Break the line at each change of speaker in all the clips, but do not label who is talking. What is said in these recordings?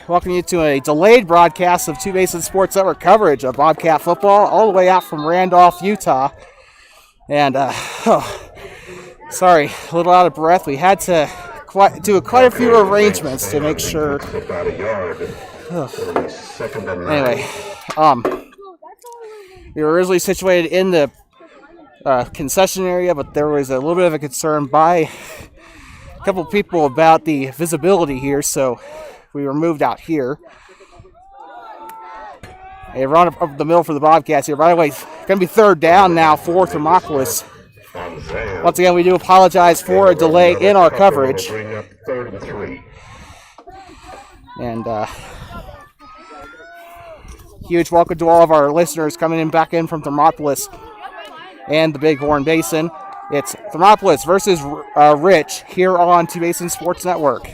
welcome you to a delayed broadcast of Two Basin Sports Network coverage of Bobcat football, all the way out from Randolph, Utah. And, sorry, a little out of breath. We had to do quite a few arrangements to make sure. Anyway, we were originally situated in the concession area, but there was a little bit of a concern by a couple of people about the visibility here, so we were moved out here. Hey, run up the middle for the Bobcats here. By the way, it's going to be third down now for Thermopolis. Once again, we do apologize for a delay in our coverage. And huge welcome to all of our listeners coming in back in from Thermopolis and the Bighorn Basin. It's Thermopolis versus Rich here on Two Basin Sports Network.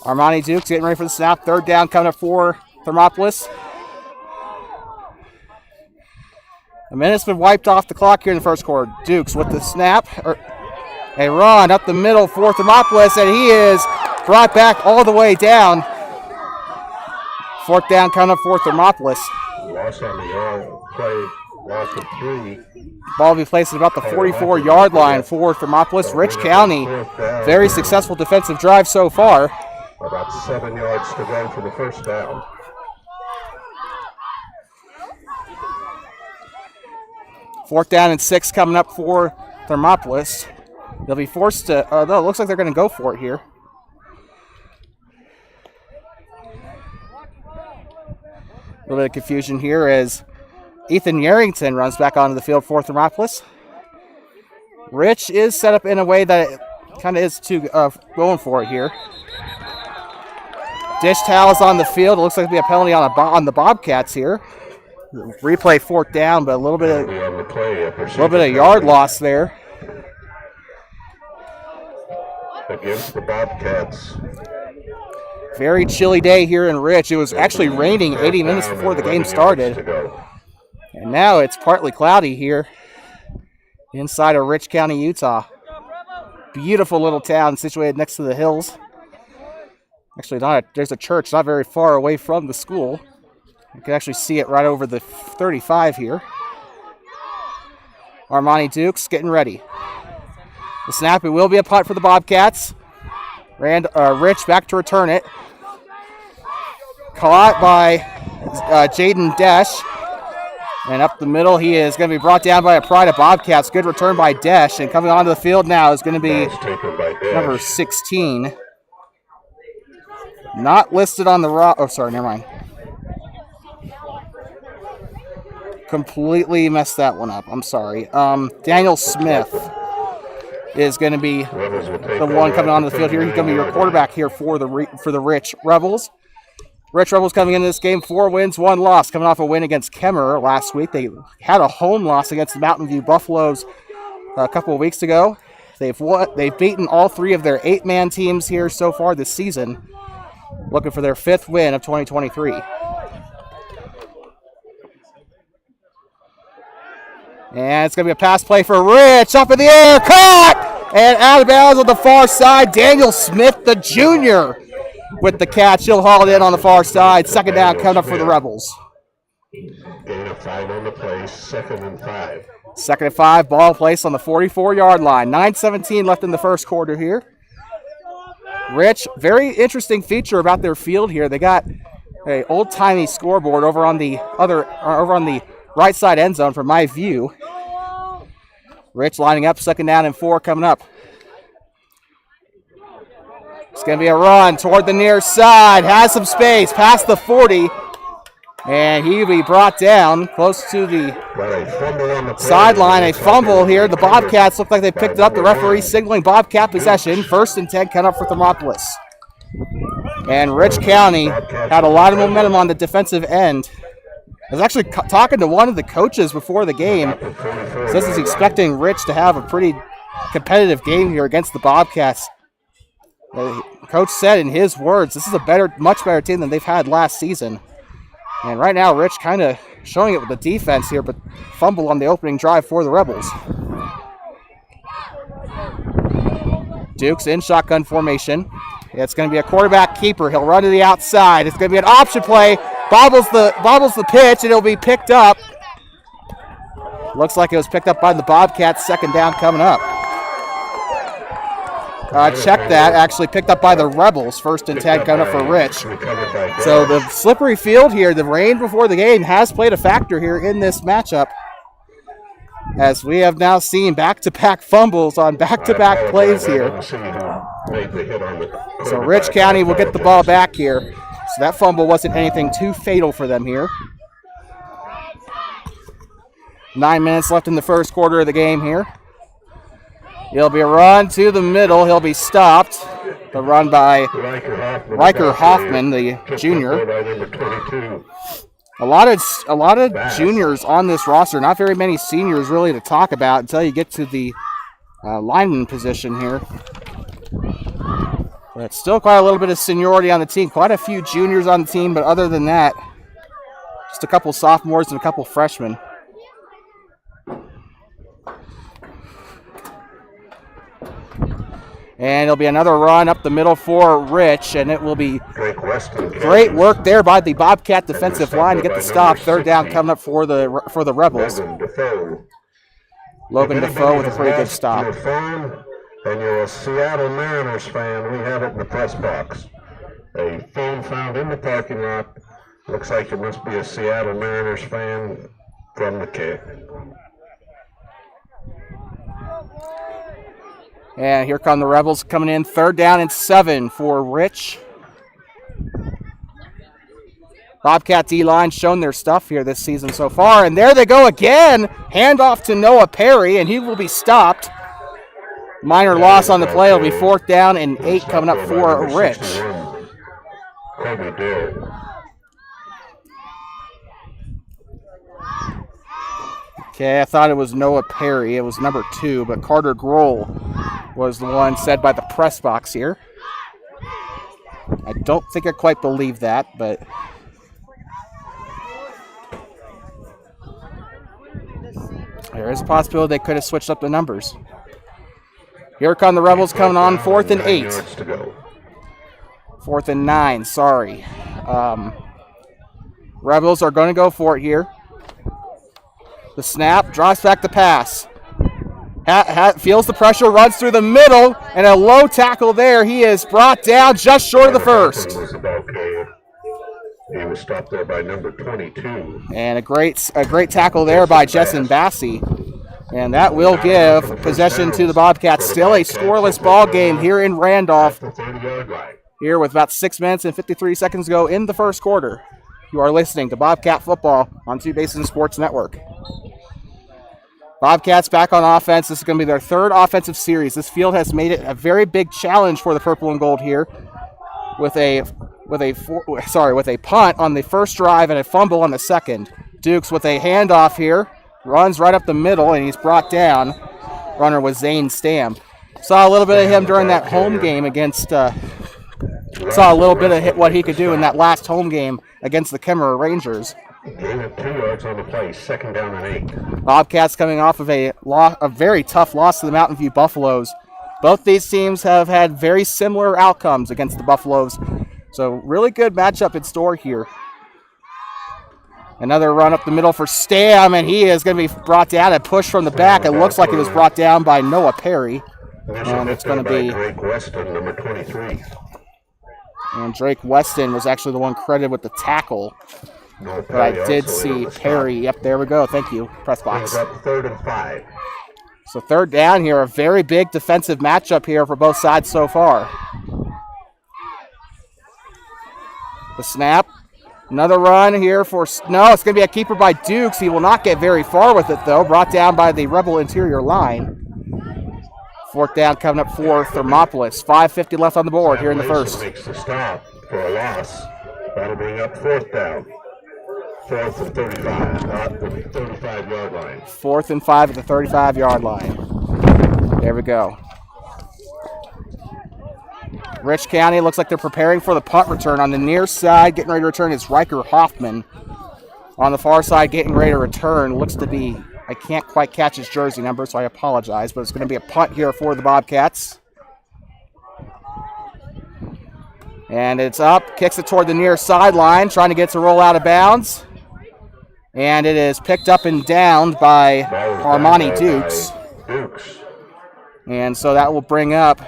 Armani Dukes getting ready for the snap. Third down coming up for Thermopolis. A minute's been wiped off the clock here in the first quarter. Dukes with the snap. A run up the middle for Thermopolis, and he is brought back all the way down. Fourth down coming up for Thermopolis.
Loss on the play. Loss of 3.
Ball will be placed at about the 44-yard line for Thermopolis. Rich County, very successful defensive drive so far.
About 7 yards to go for the first down.
Fourth down and 6 coming up for Thermopolis. They'll be forced to, no, it looks like they're going to go for it here. A little bit of confusion here as Ethan Yarrington runs back onto the field for Thermopolis. Rich is set up in a way that it kind of is going for it here. Dish towels on the field. It looks like it'll be a penalty on the Bobcats here. Replay fourth down, but a little bit of yard loss there.
Against the Bobcats.
Very chilly day here in Rich. It was actually raining 80 minutes before the game started. And now it's partly cloudy here inside of Rich County, Utah. Beautiful little town situated next to the hills. Actually, there's a church not very far away from the school. You can actually see it right over the 35 here. Armani Dukes getting ready. The snap, it will be a punt for the Bobcats. Rich back to return it. Caught by Jaden Desch. And up the middle, he is going to be brought down by a pride of Bobcats. Good return by Desch. And coming onto the field now is going to be number 16. Not listed on the oh, sorry, never mind. Completely messed that one up. I'm sorry. Daniel Smith is going to be the one coming onto the field here. He's going to be your quarterback here for the Rich Rebels. Rich Rebels coming into this game, 4 wins, 1 loss, coming off a win against Kemmerer last week. They had a home loss against the Mountain View Buffaloes a couple of weeks ago. They've beaten all 3 of their 8-man teams here so far this season, looking for their 5th win of 2023. And it's going to be a pass play for Rich, up in the air, caught! And out of bounds on the far side, Daniel Smith, the junior, with the catch. He'll haul it in on the far side. Second down coming up for the Rebels.
Gain of 5 on the play, 2nd and 5.
2nd and 5, ball placed on the 44-yard line. 9:17 left in the first quarter here. Rich, very interesting feature about their field here. They got an old-timey scoreboard over on the right side end zone from my view. Rich lining up, 2nd down and 4 coming up. It's going to be a run toward the near side. Has some space past the 40. And he'll be brought down close to the sideline. A fumble here. The Bobcats look like they picked it up. The referee signaling Bobcat possession. 1st and 10 coming up for Thermopolis. And Rich County had a lot of momentum on the defensive end. I was actually talking to one of the coaches before the game. Says he's expecting Rich to have a pretty competitive game here against the Bobcats. Coach said in his words, this is a much better team than they've had last season. And right now, Rich kind of showing it with the defense here, but fumble on the opening drive for the Rebels. Dukes in shotgun formation. It's going to be a quarterback keeper. He'll run to the outside. It's going to be an option play. Bobbles the pitch, and it'll be picked up. Looks like it was picked up by the Bobcats. Second down coming up. Check that. Actually picked up by the Rebels. 1st and 10 coming up for Rich. So the slippery field here, the rain before the game has played a factor here in this matchup, as we have now seen back-to-back fumbles on back-to-back plays here. So Rich County will get the ball back here. So that fumble wasn't anything too fatal for them here. 9 minutes left in the first quarter of the game here. It'll be a run to the middle. He'll be stopped. The run by Riker Hoffman, the junior. A lot of juniors on this roster. Not very many seniors really to talk about until you get to the lineman position here. But still quite a little bit of seniority on the team. Quite a few juniors on the team, but other than that, just a couple sophomores and a couple freshmen. And it'll be another run up the middle for Rich, and it will be great work there by the Bobcat defensive line to get the stop. 3rd down coming up for the Rebels. Logan Defoe with a pretty good stop.
And you're a Seattle Mariners fan, we have it in the press box. A phone found in the parking lot. Looks like it must be a Seattle Mariners fan from the kick.
And here come the Rebels coming in. 3rd down and 7 for Rich. Bobcat D-line shown their stuff here this season so far. And there they go again. Handoff to Noah Perry, and he will be stopped. Minor loss on the play. It'll be 4th down and 8 coming up for Rich. Okay, I thought it was Noah Perry. It was number 2, but Carter Grohl was the one said by the press box here. I don't think I quite believe that, but there is a possibility they could have switched up the numbers. Here come the Rebels coming on 4th and 8. 4th and 9, sorry. Rebels are going to go for it here. The snap, drops back the pass. Feels the pressure, runs through the middle, and a low tackle there. He is brought down just short of the first.
He was stopped there by number 22.
And a great tackle there by Jessen Bassey. And that will give possession to the Bobcats. Still a scoreless ball game here in Randolph. Here with about 6 minutes and 53 seconds to go in the first quarter. You are listening to Bobcat Football on Two Basin Sports Network. Bobcats back on offense. This is going to be their 3rd offensive series. This field has made it a very big challenge for the Purple and Gold here, with a punt on the first drive and a fumble on the second. Dukes with a handoff here, runs right up the middle, and he's brought down. Runner was Zane Stamp. Saw a little bit of him during that home game against. Saw a little bit of what he could do in that last home game against the Kemmerer Rangers.
Gain of 2 yards on the play, 2nd down and 8.
Bobcats coming off of a very tough loss to the Mountain View Buffaloes. Both these teams have had very similar outcomes against the Buffaloes. So really good matchup in store here. Another run up the middle for Stam, and he is going to be brought down and pushed from the back. It looks like it was brought down by Noah Perry. And it's going to be
Drake Weston, number 23.
And Drake Weston was actually the one credited with the tackle. But I did see Perry. Yep, there we go. Thank you, press box.
3rd and 5.
So 3rd down here. A very big defensive matchup here for both sides so far. The snap. Another run here for... No, it's going to be a keeper by Dukes. He will not get very far with it, though. Brought down by the Rebel interior line. 4th down coming up for Thermopolis. 5:50 left on the board here in the first.
Makes the stop for a loss. That'll bring up 4th down. 4th and 35, not the 35-yard line.
4th and 5 at the 35-yard line. There we go. Rich County looks like they're preparing for the punt return. On the near side, getting ready to return is Riker Hoffman. On the far side, getting ready to return looks to be, I can't quite catch his jersey number, so I apologize, but it's going to be a punt here for the Bobcats. And it's up, kicks it toward the near sideline, trying to get to roll out of bounds. And it is picked up and downed by Armani Dukes. And so that will bring up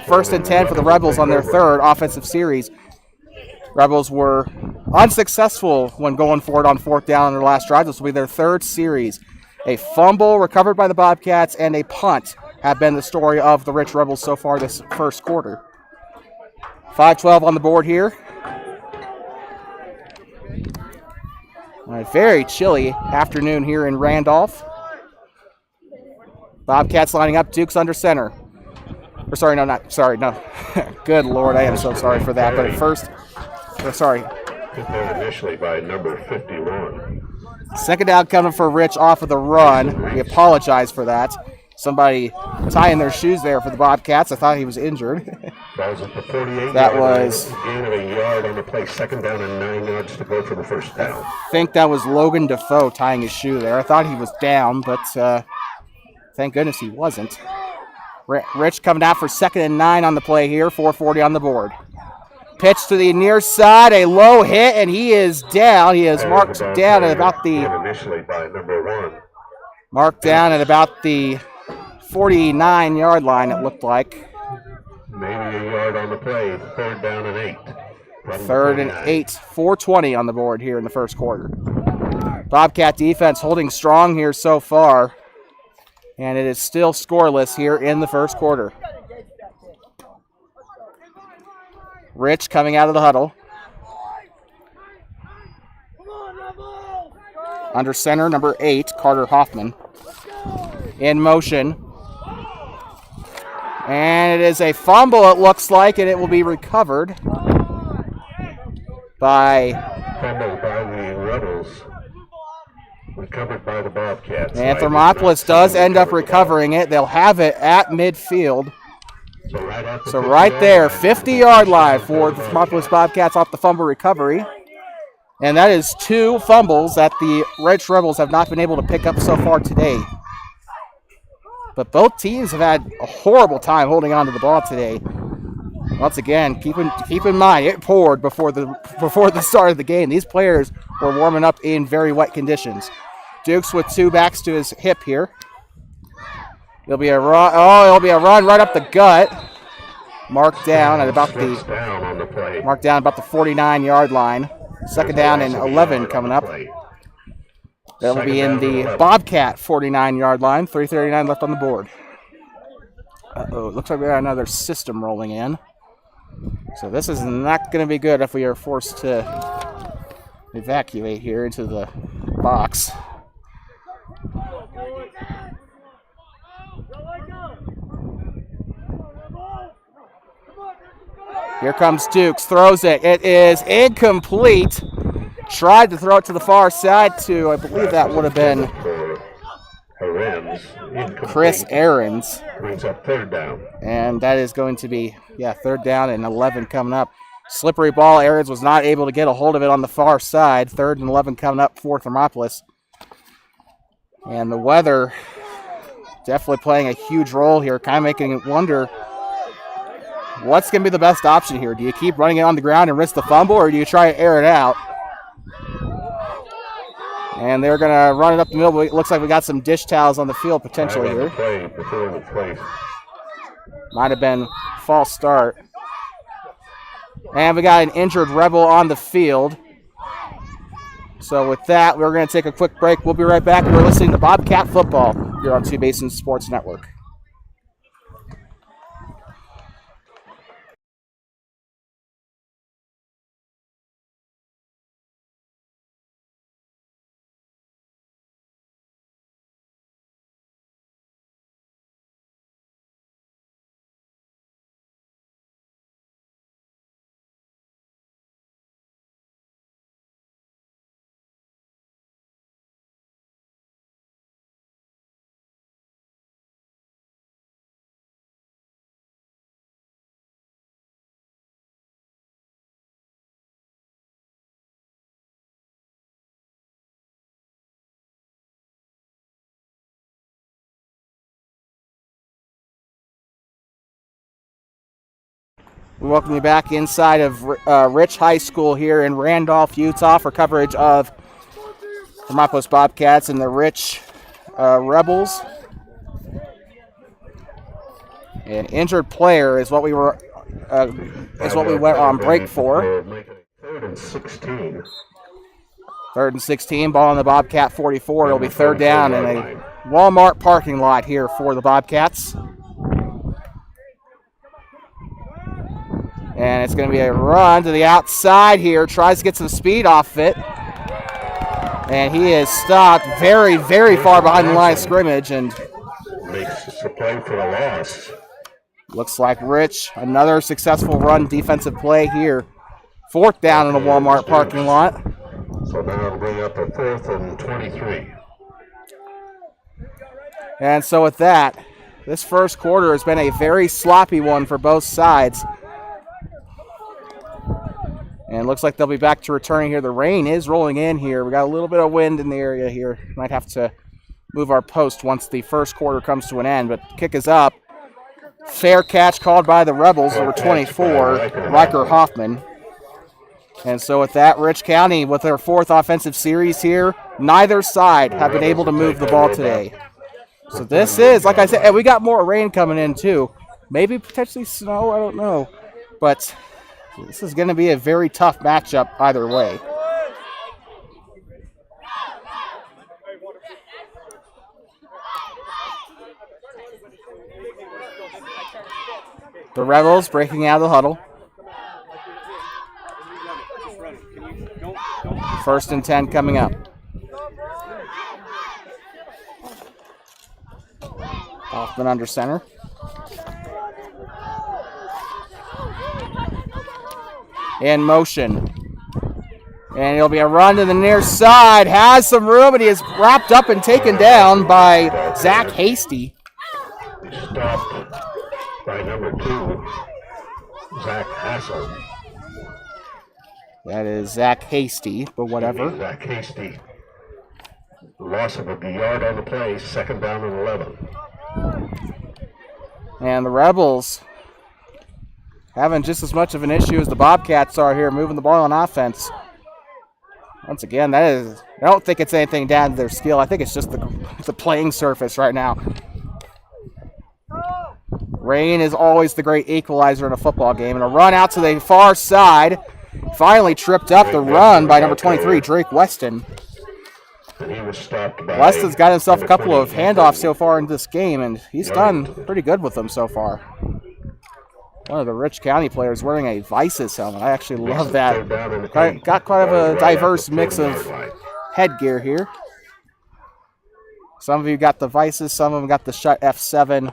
first and 10 for the Rebels on their third offensive series. Rebels were unsuccessful when going for it on fourth down on their last drive. This will be their third series. A fumble recovered by the Bobcats and a punt have been the story of the Rich Rebels so far this first quarter. 5-12 on the board here. A very chilly afternoon here in Randolph. Bobcats lining up, Dukes under center. No. Good Lord, I am so sorry for that. But at first,
Initially by number 51.
Second down coming for Rich off of the run. We apologize for that. Somebody tying their shoes there for the Bobcats. I thought he was injured.
That was gain of a yard on the play. Second down and 9 yards to go for the first down.
I think that was Logan Defoe tying his shoe there. I thought he was down, but thank goodness he wasn't. Rich coming out for 2nd and 9 on the play here. 4:40 on the board. Pitch to the near side, a low hit, and he is down. He is marked down at about the
initially by number 1.
Marked down at about the 49-yard line, it looked like.
Maybe a yard on the play. Third down and 8.
Third and 8. 4:20 on the board here in the first quarter. Bobcat defense holding strong here so far. And it is still scoreless here in the first quarter. Rich coming out of the huddle. Under center, number 8, Carter Hoffman. In motion. And it is a fumble, it looks like, and it will be recovered by
the Rebels. Recovered by the Bobcats.
And Thermopolis does end up recovering it. They'll have it at midfield. So right there, 50-yard line for the Thermopolis Bobcats off the fumble recovery. And that is 2 fumbles that the Rich Rebels have not been able to pick up so far today. But both teams have had a horrible time holding on to the ball today. Once again, keep in mind, it poured before the start of the game. These players were warming up in very wet conditions. Dukes with 2 backs to his hip here. It'll be a run. It'll be a run right up the gut. Marked down at about the 49-yard line. Second down and 11 coming up. That'll be in the Bobcat 49-yard line. 3:39 left on the board. Looks like we got another system rolling in. So this is not going to be good if we are forced to evacuate here into the box. Here comes Dukes, throws it. It is incomplete. Tried to throw it to the far side to, I believe that would have been Chris Ahrens.
Brings up third down.
And that is going to be, third down and 11 coming up. Slippery ball. Ahrens was not able to get a hold of it on the far side. 3rd and 11 coming up for Thermopolis. And the weather definitely playing a huge role here, kind of making it wonder what's going to be the best option here. Do you keep running it on the ground and risk the fumble, or do you try to air it out? And they're going to run it up the middle. It looks like we got some dish towels on the field potentially here. Might have been false start. And we got an injured Rebel on the field. So with that, we're going to take a quick break. We'll be right back. We're listening to Bobcat Football here on Two Basins Sports Network. We welcome you back inside of Rich High School here in Randolph, Utah for coverage of Thermopolis Bobcats and the Rich Rebels. An injured player is what we were went on break for.
3rd and 16.
3rd and 16, ball on the Bobcat 44. It'll be 3rd down in a Walmart parking lot here for the Bobcats. And it's going to be a run to the outside here. Tries to get some speed off it. And he is stopped very, very far behind the line of scrimmage. And
makes a play for a loss.
Looks like Rich, another successful run defensive play here. 4th down in the Walmart parking lot.
So now it'll bring up a 4th and 23.
And so with that, this first quarter has been a very sloppy one for both sides. And it looks like they'll be back to returning here. The rain is rolling in here. We got a little bit of wind in the area here. Might have to move our post once the first quarter comes to an end. But kick is up. Fair catch called by the Rebels, number 24, Riker Hoffman. And so with that, Rich County with their 4th offensive series here. Neither side have been able to move the ball today. So this is, like I said, and we got more rain coming in too. Maybe potentially snow, I don't know. But this is going to be a very tough matchup either way. The Rebels breaking out of the huddle. 1st and 10 coming up. Hoffman under center. In motion. And it'll be a run to the near side. Has some room, and he is wrapped up and taken down by Zach Hasty.
Stopped by number 2, Zach Hassel.
That is Zach Hasty, but whatever.
Zach Hasty. Loss of a yard on the play, 2nd down and 11.
And the Rebels having just as much of an issue as the Bobcats are here, moving the ball on offense. Once again, I don't think it's anything down to their skill. I think it's just the playing surface right now. Rain is always the great equalizer in a football game. And a run out to the far side. Finally tripped up the run by number 23, Drake Weston.
And he was stopped by
Weston's got himself a couple of handoffs so far in this game, and he's done pretty good with them so far. One of the Rich County players wearing a Vices helmet. I actually love that. Got quite of a diverse mix of headgear here. Some of you got the Vices, some of them got the Shutt F7,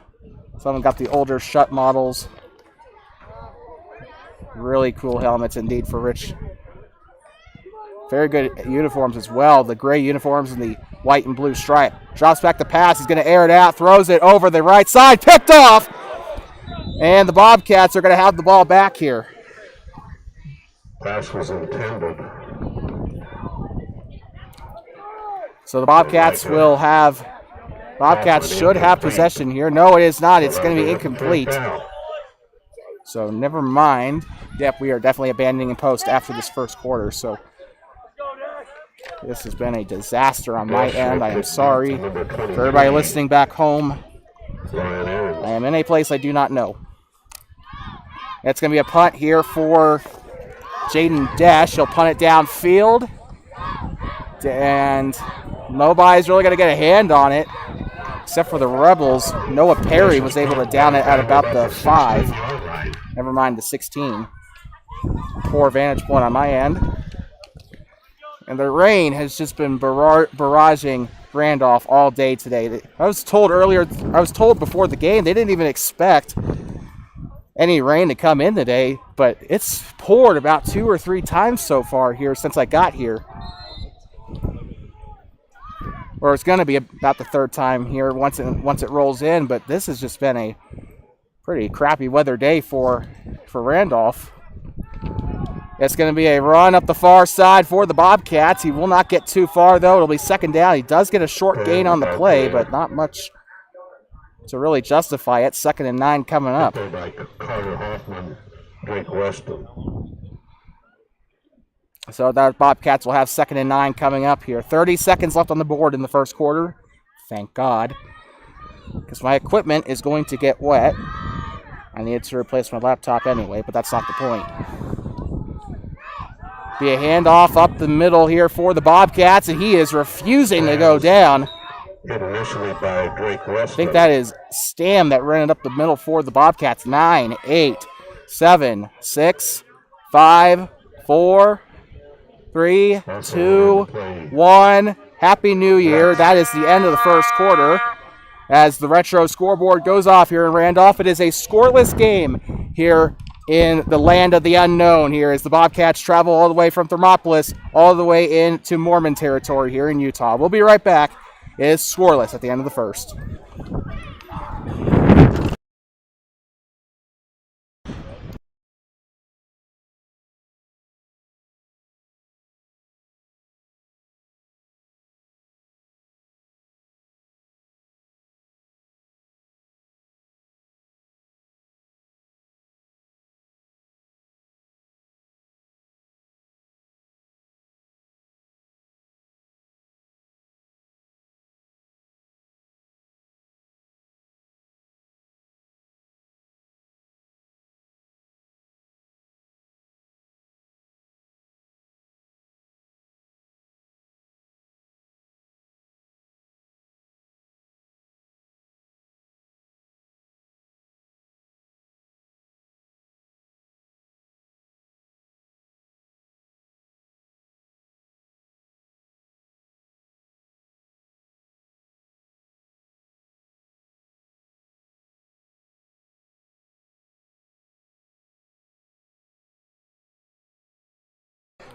some of them got the older Shutt models. Really cool helmets indeed for Rich. Very good uniforms as well. The gray uniforms and the white and blue stripe. Drops back the pass. He's going to air it out. Throws it over the right side. Picked off. And the Bobcats are going to have the ball back here.
Pass was intended.
So the Bobcats should have possession here. No, it is not. It's going to be incomplete. So never mind. Yep, we are definitely abandoning post after this first quarter. So this has been a disaster on my end. I am sorry. For everybody listening back home, I am in a place I do not know. It's going to be a punt here for Jaden Dash. He'll punt it downfield. And nobody's really going to get a hand on it, except for the Rebels. Noah Perry was able to down it at about the 5. Never mind the 16. Poor vantage point on my end. And the rain has just been barraging Randolph all day today. I was told before the game they didn't even expect any rain to come in today, but it's poured about 2 or 3 times so far here since I got here. Or it's going to be about the 3rd time here once it rolls in, but this has just been a pretty crappy weather day for Randolph. It's going to be a run up the far side for the Bobcats. He will not get too far, though. It'll be 2nd down. He does get a short gain on the play, but not much to really justify it. 2nd and 9 coming up.
By Carter Hoffman Drake Weston.
So that Bobcats will have 2nd and 9 coming up here. 30 seconds left on the board in the first quarter. Thank God. Because my equipment is going to get wet. I need to replace my laptop anyway, but that's not the point. Be a handoff up the middle here for the Bobcats, and he is refusing to go down.
Hit initially by Drake Weston.
I think that is Stam that ran it up the middle for the Bobcats. 9, 8, 7, 6, 5, 4, 3, 2, 1. Happy New Year. That is the end of the first quarter. As the retro scoreboard goes off here in Randolph, it is a scoreless game here in the land of the unknown here as the Bobcats travel all the way from Thermopolis all the way into Mormon territory here in Utah. We'll be right back. It is scoreless at the end of the first.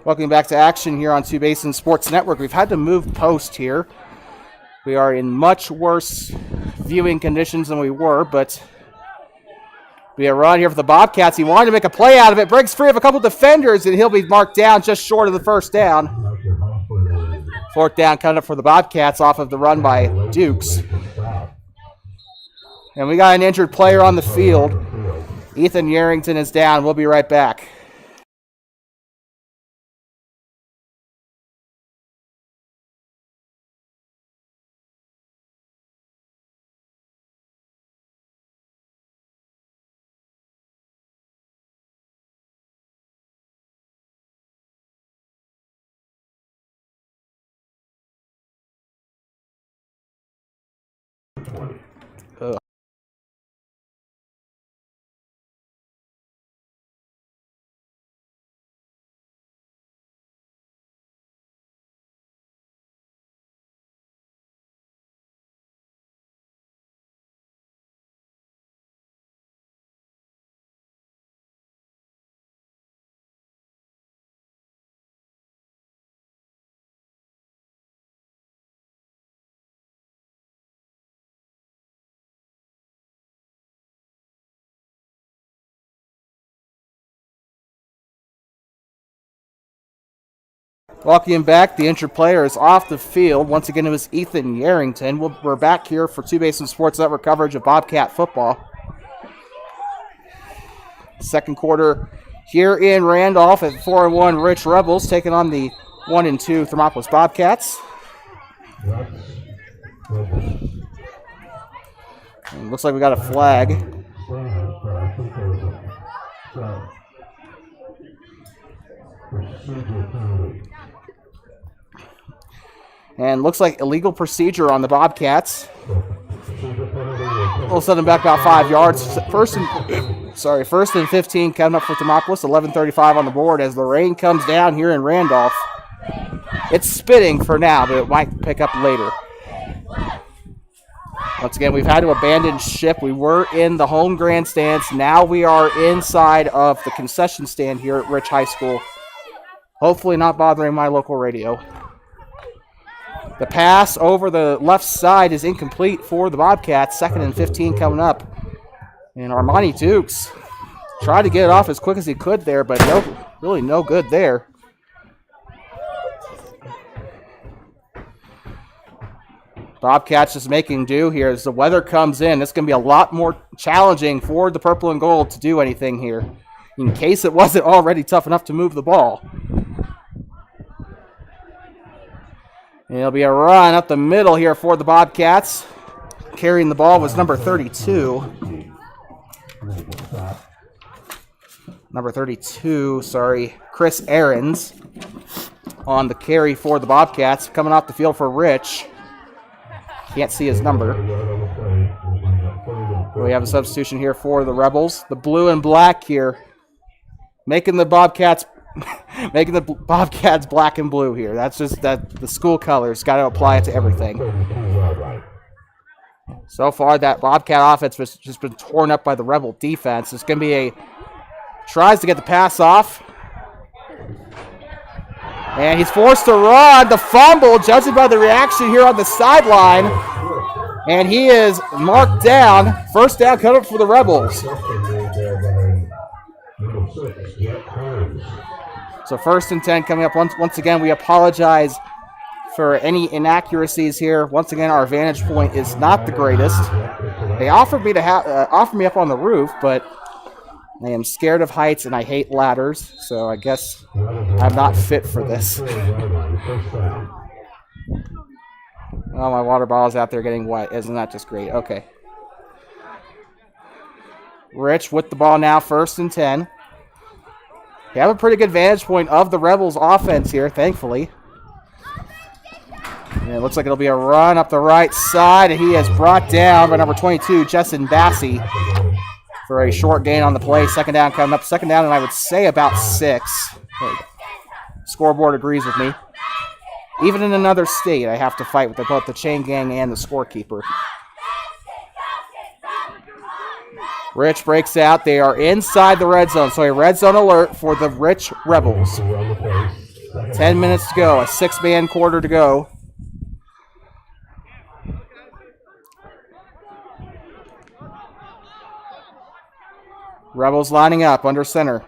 Welcome back to action here on Two Basin Sports Network. We've had to move post here. We are in much worse viewing conditions than we were, but we are on here for the Bobcats. He wanted to make a play out of it. Breaks free of a couple defenders, and he'll be marked down just short of the first down. 4th down coming up for the Bobcats off of the run by Dukes. And we got an injured player on the field. Ethan Yarrington is down. We'll be right back. Welcome back. The injured player is off the field. Once again, it was Ethan Yarrington. We're back here for Two Basin Sports Network coverage of Bobcat football. Second quarter here in Randolph at 4-1 Rich Rebels taking on the 1-2 Thermopolis Bobcats. And looks like we got a flag. And looks like illegal procedure on the Bobcats. We'll send them back about 5 yards. First and 15 coming up for Thermopolis. 11:35 on the board as the rain comes down here in Randolph. It's spitting for now, but it might pick up later. Once again, we've had to abandon ship. We were in the home grandstands. Now we are inside of the concession stand here at Rich High School. Hopefully not bothering my local radio. The pass over the left side is incomplete for the Bobcats. 2nd and 15 coming up. And Armani Dukes tried to get it off as quick as he could there, but really no good there. Bobcats just making do here as the weather comes in. It's going to be a lot more challenging for the purple and gold to do anything here. in case it wasn't already tough enough to move the ball. And it'll be a run up the middle here for the Bobcats. Carrying the ball was number 32. Chris Ahrens on the carry for the Bobcats. Coming off the field for Rich. Can't see his number. We have a substitution here for the Rebels. The blue and black here. Making the Bobcats black and blue here. That's just the school colors. Got to apply it to everything. So far, that Bobcat offense has just been torn up by the Rebel defense. It's going to be tries to get the pass off. And he's forced to run. The fumble, judging by the reaction here on the sideline. And he is marked down. First down coming up for the Rebels. So 1st and 10 coming up. Once again, we apologize for any inaccuracies here. Once again, our vantage point is not the greatest. They offered me up on the roof, but I am scared of heights and I hate ladders, so I guess I'm not fit for this. Oh, my water bottle's out there getting wet. Isn't that just great? Okay. Rich with the ball now, 1st and 10. They have a pretty good vantage point of the Rebels' offense here, thankfully. And it looks like it'll be a run up the right side, and he is brought down by number 22, Justin Bassey, for a short gain on the play. 2nd down coming up. 2nd down, and I would say about 6. Scoreboard agrees with me. Even in another state, I have to fight with both the chain gang and the scorekeeper. Rich breaks out. They are inside the red zone, so a red zone alert for the Rich Rebels. 10 minutes to go, a 6-man quarter to go. Rebels lining up under center.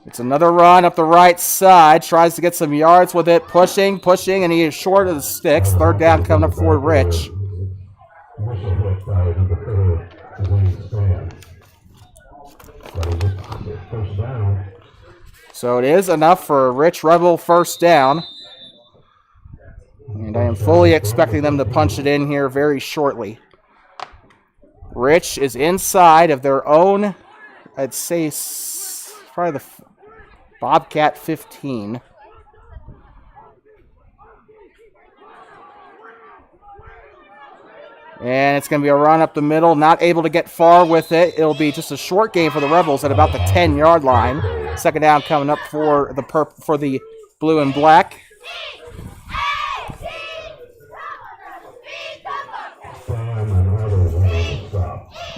It's another run up the right side. Tries to get some yards with it. Pushing, and he is short of the sticks. 3rd down coming up for Rich. So it is enough for a Rich Rebel 1st down. And I am fully expecting them to punch it in here very shortly. Rich is inside of their own, I'd say, probably the Bobcat 15. And it's going to be a run up the middle. Not able to get far with it. It'll be just a short gain for the Rebels at about the 10-yard line. 2nd down coming up for the blue and black.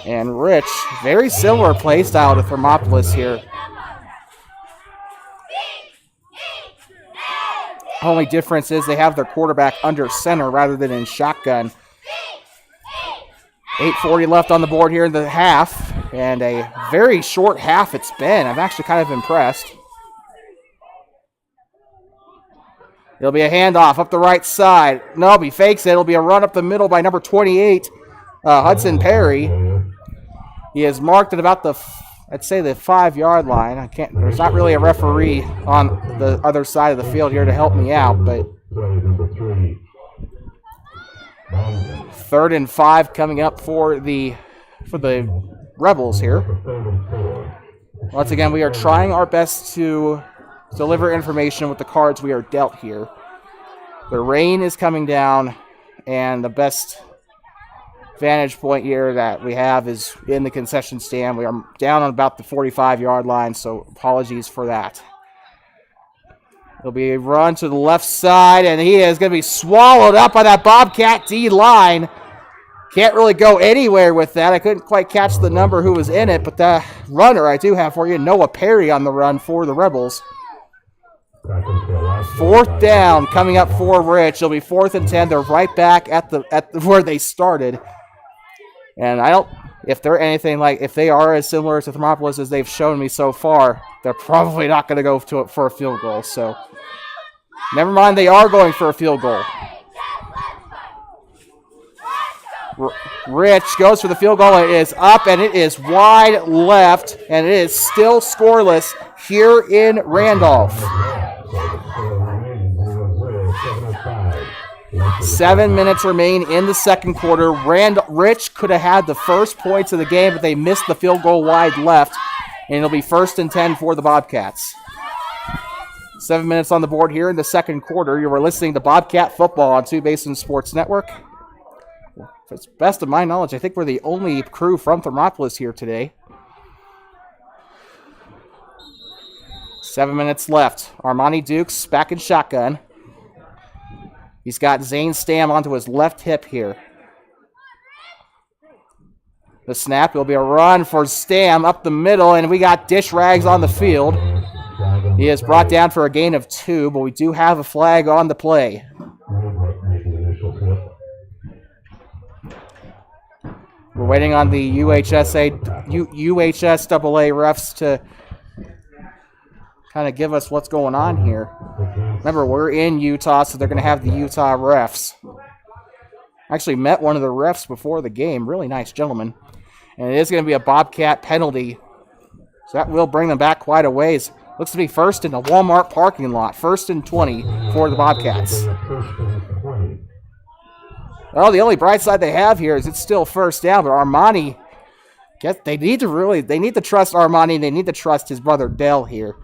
And Rich, very similar play style to Thermopolis here. Only difference is they have their quarterback under center rather than in shotgun. 8:40 left on the board here in the half, and a very short half it's been. I'm actually kind of impressed. It'll be a handoff up the right side. No, he fakes it. It'll be a run up the middle by number 28, Hudson Perry. He is marked at about the 5-yard line. There's not really a referee on the other side of the field here to help me out, but 3rd and 5 coming up for the Rebels here. Once again, we are trying our best to deliver information with the cards we are dealt here. The rain is coming down, and the best vantage point here that we have is in the concession stand. We are down on about the 45-yard line, so apologies for that. It'll be a run to the left side, and he is going to be swallowed up by that Bobcat D line. Can't really go anywhere with that. I couldn't quite catch the number who was in it, but the runner I do have for you, Noah Perry on the run for the Rebels. 4th down coming up for Rich. It'll be 4th and 10. They're right back at where they started. And if they're anything like, if they are as similar to Thermopolis as they've shown me so far, they're probably not going to go for a field goal. So, never mind, they are going for a field goal. Rich goes for the field goal. It is up, and it is wide left, and it is still scoreless here in Randolph. 7 minutes remain in the second quarter. Rich could have had the first points of the game, but they missed the field goal wide left, and it'll be 1st and 10 for the Bobcats. 7 minutes on the board here in the second quarter. You are listening to Bobcat Football on Two Basin Sports Network. To the best of my knowledge, I think we're the only crew from Thermopolis here today. 7 minutes left. Armani Dukes back in shotgun. He's got Zane Stam onto his left hip here. The snap will be a run for Stam up the middle, and we got Dish Rags on the field. He is brought down for a gain of 2, but we do have a flag on the play. We're waiting on the UHSAA refs to kind of give us what's going on here. Remember, we're in Utah, so they're going to have the Utah refs. I actually met one of the refs before the game. Really nice gentleman. And it is going to be a Bobcat penalty. So that will bring them back quite a ways. Looks to be first in the Walmart parking lot. 1st and 20 for the Bobcats. Well, the only bright side they have here is it's still first down, but Armani, they need to trust Armani. They need to trust his brother Dell here.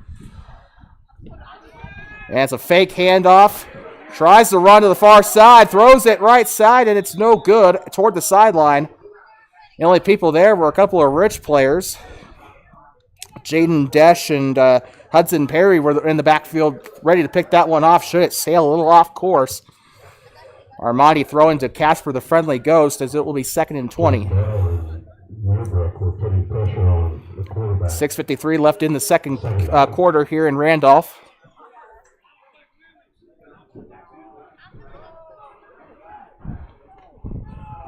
And it's a fake handoff. Tries to run to the far side, throws it right side, and it's no good toward the sideline. The only people there were a couple of Rich players. Jaden Desch and Hudson Perry were in the backfield ready to pick that one off should it sail a little off course. Armani throwing to Casper the Friendly Ghost as it will be 2nd and 20. 6:53 left in the second quarter here in Randolph.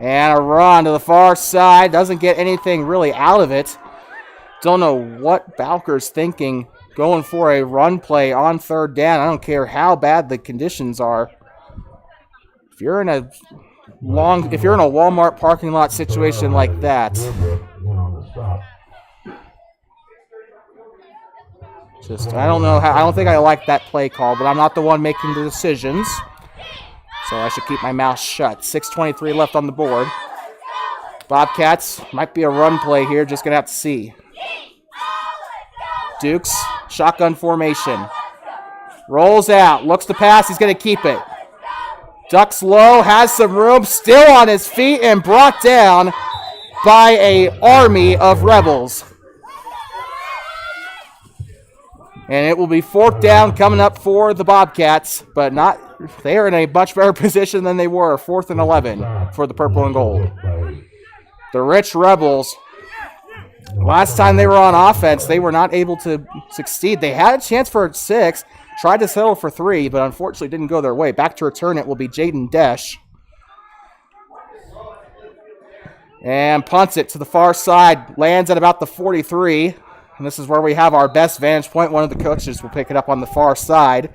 And a run to the far side. Doesn't get anything really out of it. Don't know what Bowker's thinking going for a run play on 3rd down. I don't care how bad the conditions are. If you're in a Walmart parking lot situation like that, I don't think I like that play call, but I'm not the one making the decisions. So I should keep my mouth shut. 6:23 left on the board. Bobcats might be a run play here. Just going to have to see. Dukes, shotgun formation. Rolls out. Looks to pass. He's going to keep it. Ducks low. Has some room. Still on his feet and brought down by an army of Rebels. And it will be 4th down coming up for the Bobcats, but they are in a much better position than they were. 4th and 11 for the purple and gold. The Rich Rebels, last time they were on offense, they were not able to succeed. They had a chance for 6, tried to settle for 3, but unfortunately didn't go their way. Back to return it will be Jaden Desch. And punts it to the far side, lands at about the 43. And this is where we have our best vantage point. One of the coaches will pick it up on the far side.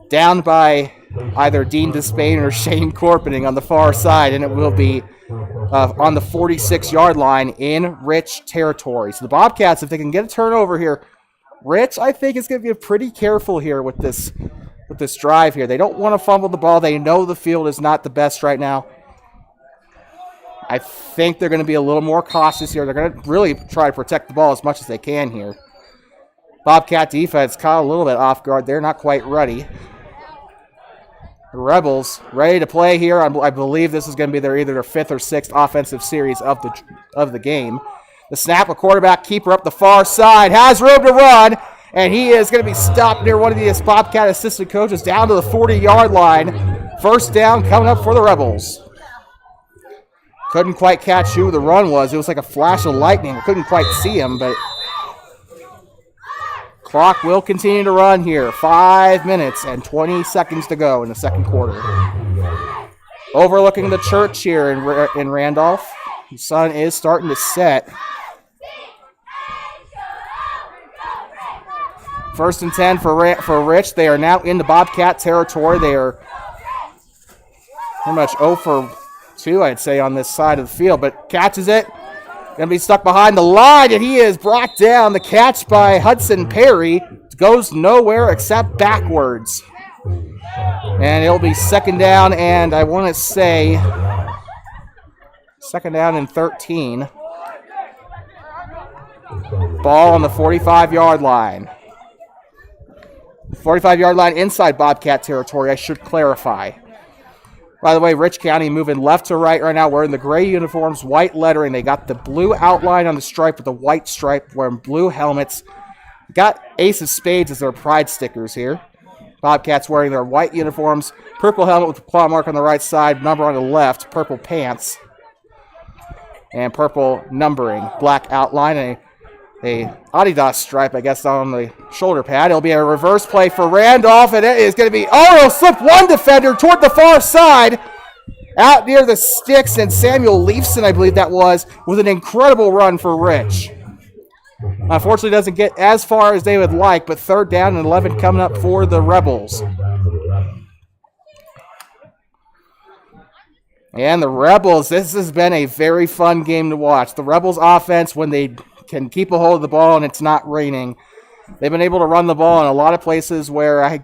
Down by either Dean Despain or Shane Corpening on the far side, and it will be on the 46-yard line in Rich territory. So the Bobcats, if they can get a turnover here, Rich, I think, is going to be pretty careful here with this drive here. They don't want to fumble the ball. They know the field is not the best right now. I think they're going to be a little more cautious here. They're going to really try to protect the ball as much as they can here. Bobcat defense caught a little bit off guard. They're not quite ready. The Rebels ready to play here. I believe this is going to be either their 5th or 6th offensive series of the game. The snap, a quarterback keeper up the far side, has room to run, and he is going to be stopped near one of the Bobcat assistant coaches down to the 40-yard line. 1st down coming up for the Rebels. Couldn't quite catch who the run was. It was like a flash of lightning. I couldn't quite see him, but clock will continue to run here. 5 minutes and 20 seconds to go in the second quarter. Overlooking the church here in Randolph. The sun is starting to set. 1st and 10 for Rich. They are now in the Bobcat territory. They are pretty much 0 for two, I'd say, on this side of the field, but catches it. Going to be stuck behind the line, and he is brought down. The catch by Hudson Perry goes nowhere except backwards. And it'll be second down, and I want to say second down and 13. Ball on the 45-yard line. 45-yard line inside Bobcat territory, I should clarify. By the way, Rich County moving left to right right now. Wearing the gray uniforms, white lettering. They got the blue outline on the stripe with the white stripe, wearing blue helmets. Got Ace of Spades as their pride stickers here. Bobcats wearing their white uniforms, purple helmet with the claw mark on the right side, number on the left, purple pants, and purple numbering. Black outline, and a Adidas stripe, I guess, on the shoulder pad. It'll be a reverse play for Randolph, and it is going to be, it'll slip one defender toward the far side, out near the sticks, and Samuel Leifson, I believe that was, with an incredible run for Rich. Unfortunately, doesn't get as far as they would like, but third down and 11 coming up for the Rebels. And the Rebels, this has been a very fun game to watch. The Rebels offense, when they can keep a hold of the ball and it's not raining, they've been able to run the ball in a lot of places where I,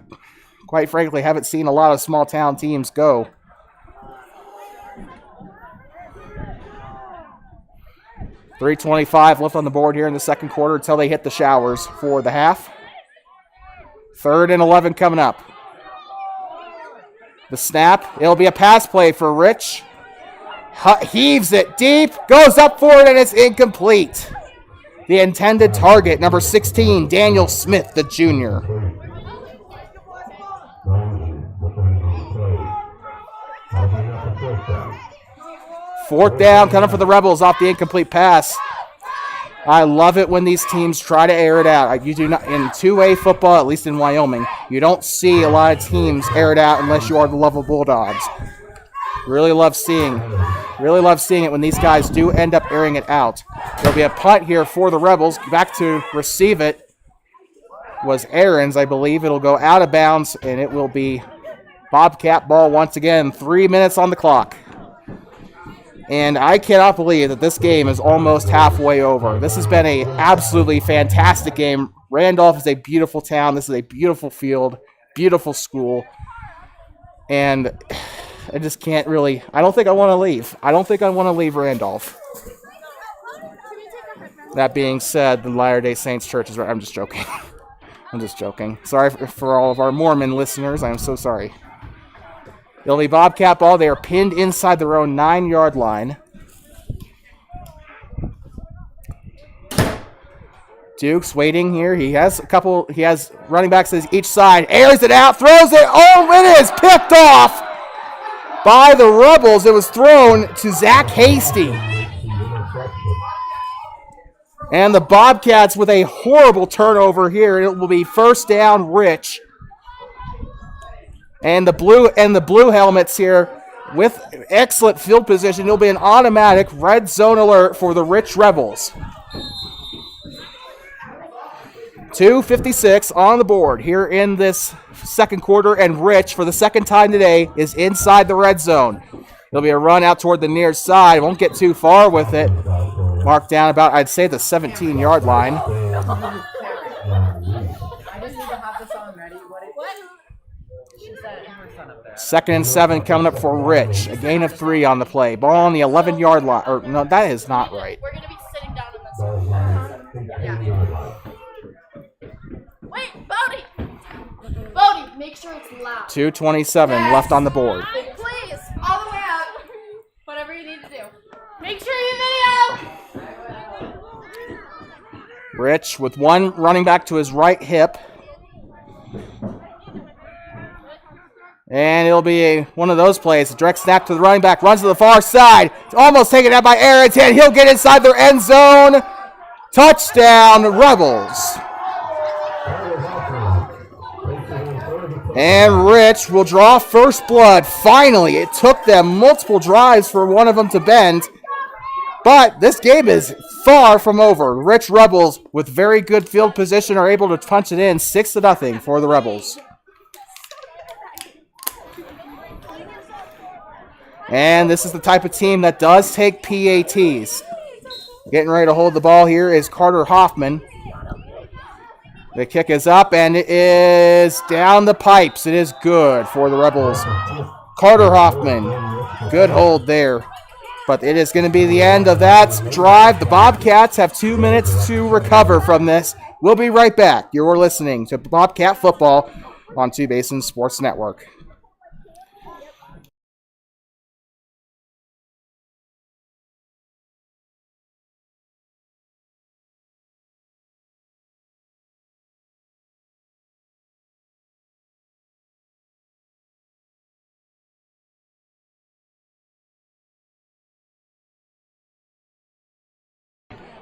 quite frankly, haven't seen a lot of small town teams go. .325 left on the board here in the second quarter until they hit the showers for the half. Third and 11 coming up. The snap, it'll be a pass play for Rich. Heaves it deep, goes up for it, and it's incomplete. The intended target, number 16, Daniel Smith, the junior. Fourth down, coming for the Rebels off the incomplete pass. I love it when these teams try to air it out. You do not, in two-way football, at least in Wyoming, you don't see a lot of teams air it out unless you are the Lovell Bulldogs. Really love seeing it when these guys do end up airing it out. There'll be a punt here for the Rebels. Back to receive it was Aaron's, I believe. It'll go out of bounds, and it will be Bobcat ball once again. 3 minutes on the clock. And I cannot believe that this game is almost halfway over. This has been an absolutely fantastic game. Randolph is a beautiful town. This is a beautiful field, beautiful school. And I just can't really, I don't think I want to leave. I don't think I want to leave Randolph. That being said, the Latter-day Saints Church is right. I'm just joking. I'm just joking. Sorry for all of our Mormon listeners. I am so sorry. It'll be Bobcat ball. They are pinned inside their own 9-yard line. Duke's waiting here. He has running backs on each side. Airs it out, throws it. Oh, it is picked off by the Rebels. It was thrown to Zach Hasty. And the Bobcats with a horrible turnover here. It will be first down, Rich. And the blue helmets here with excellent field position. It'll be an automatic red zone alert for the Rich Rebels. 2:56 on the board here in this second quarter, and Rich, for the second time today, is inside the red zone. It'll be a run out toward the near side. Won't get too far with it. Marked down about, I'd say, the 17-yard line.
I just need to have this on ready.
Second and 7 coming up for Rich. A gain of 3 on the play. Ball on the 11-yard line. Or no, that is not right.
We're gonna be sitting down in this. Yeah. Wait, Bodie, make sure it's loud.
2:27 left on the board.
Please, all the way up. Whatever you need to do. Make sure you video.
Rich with one running back to his right hip. And it'll be one of those plays. A direct snap to the running back. Runs to the far side. It's almost taken out by Arrington. He'll get inside their end zone. Touchdown, Rebels. And Rich will draw first blood. Finally, it took them multiple drives for one of them to bend. But this game is far from over. Rich Rebels, with very good field position, are able to punch it in 6-0 for the Rebels. And this is the type of team that does take PATs. Getting ready to hold the ball here is Carter Hoffman. The kick is up, and it is down the pipes. It is good for the Rebels. Carter Hoffman, good hold there. But it is going to be the end of that drive. The Bobcats have 2 minutes to recover from this. We'll be right back. You're listening to Bobcat Football on Two Basins Sports Network.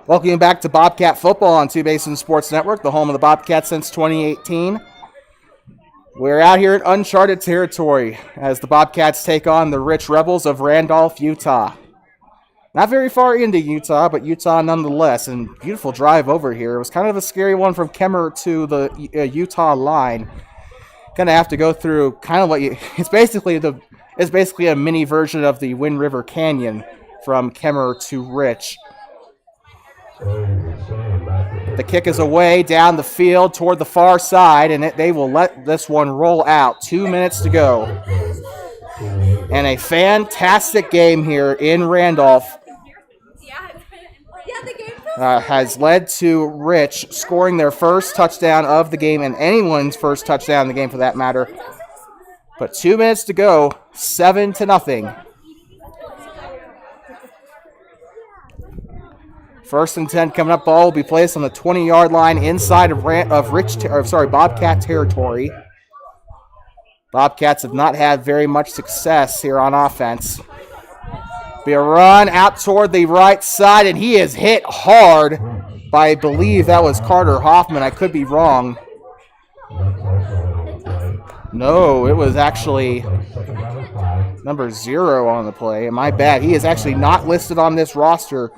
Welcome back to Bobcat Football on Two Basins Sports Network, the home of the Bobcats since 2018. We're out here in uncharted territory as the Bobcats take on the rich Rebels of Randolph, Utah. Not very far into Utah, but Utah nonetheless. And beautiful drive over here. It was kind of a scary one from Kemmer to the Utah line. Gonna have to go through kind of what you. It's basically a mini version of the Wind River Canyon from Kemmer to Rich. The kick is away down the field toward the far side, and they will let this one roll out. 2 minutes to go. And a fantastic game here in Randolph has led to Rich scoring their first touchdown of the game, and anyone's first touchdown in the game for that matter. But 2 minutes to go, 7-0. First and 10 coming up. Ball will be placed on the 20-yard line inside of Bobcat territory. Bobcats have not had very much success here on offense. Be a run out toward the right side, and he is hit hard by, I believe that was Carter Hoffman. I could be wrong. No, it was actually number 0 on the play. My bad. He is actually not listed on this roster.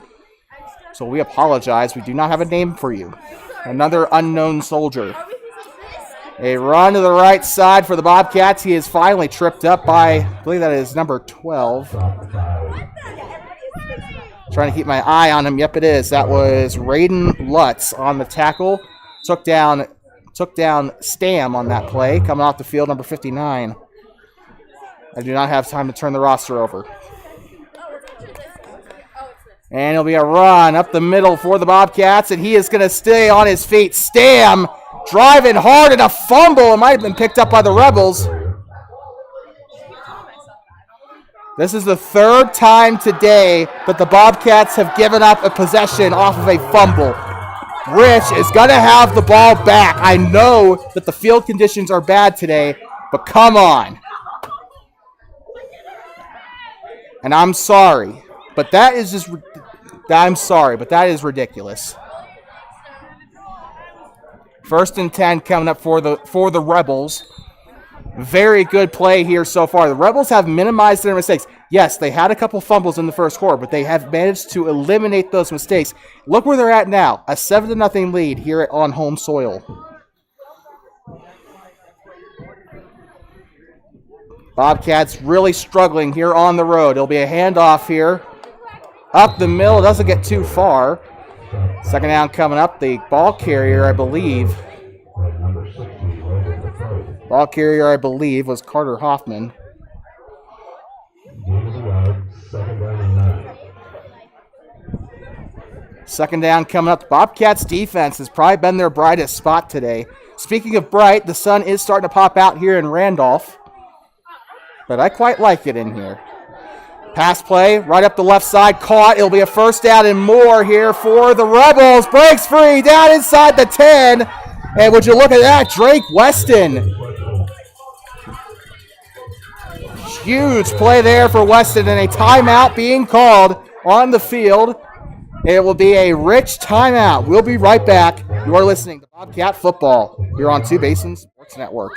So we apologize. We do not have a name for you. Another unknown soldier. A run to the right side for the Bobcats. He is finally tripped up by, I believe that is number 12. Trying to keep my eye on him. Yep, it is. That was Raiden Lutz on the tackle. Took down Stam on that play. Coming off the field, number 59. I do not have time to turn the roster over. And it'll be a run up the middle for the Bobcats, and he is going to stay on his feet. Stam driving hard, and a fumble. It might have been picked up by the Rebels. This is the third time today that the Bobcats have given up a possession off of a fumble. Rich is going to have the ball back. I know that the field conditions are bad today, but come on. And I'm sorry. But that is just, I'm sorry, but that is ridiculous. First and 10 coming up for the Rebels. Very good play here so far. The Rebels have minimized their mistakes. Yes, they had a couple fumbles in the first quarter, but they have managed to eliminate those mistakes. Look where they're at now, a 7-0 lead here on home soil. Bobcats really struggling here on the road. It'll be a handoff here. Up the middle, doesn't get too far. Second down coming up. The ball carrier, I believe. Was Carter Hoffman. Second down coming up. The Bobcats defense has probably been their brightest spot today. Speaking of bright, the sun is starting to pop out here in Randolph. But I quite like it in here. Pass play, right up the left side, caught. It'll be a first down and more here for the Rebels. Breaks free, down inside the 10. And would you look at that, Drake Weston. Huge play there for Weston, and a timeout being called on the field. It will be a Rich timeout. We'll be right back. You are listening to Bobcat Football here on Two Basins Sports Network.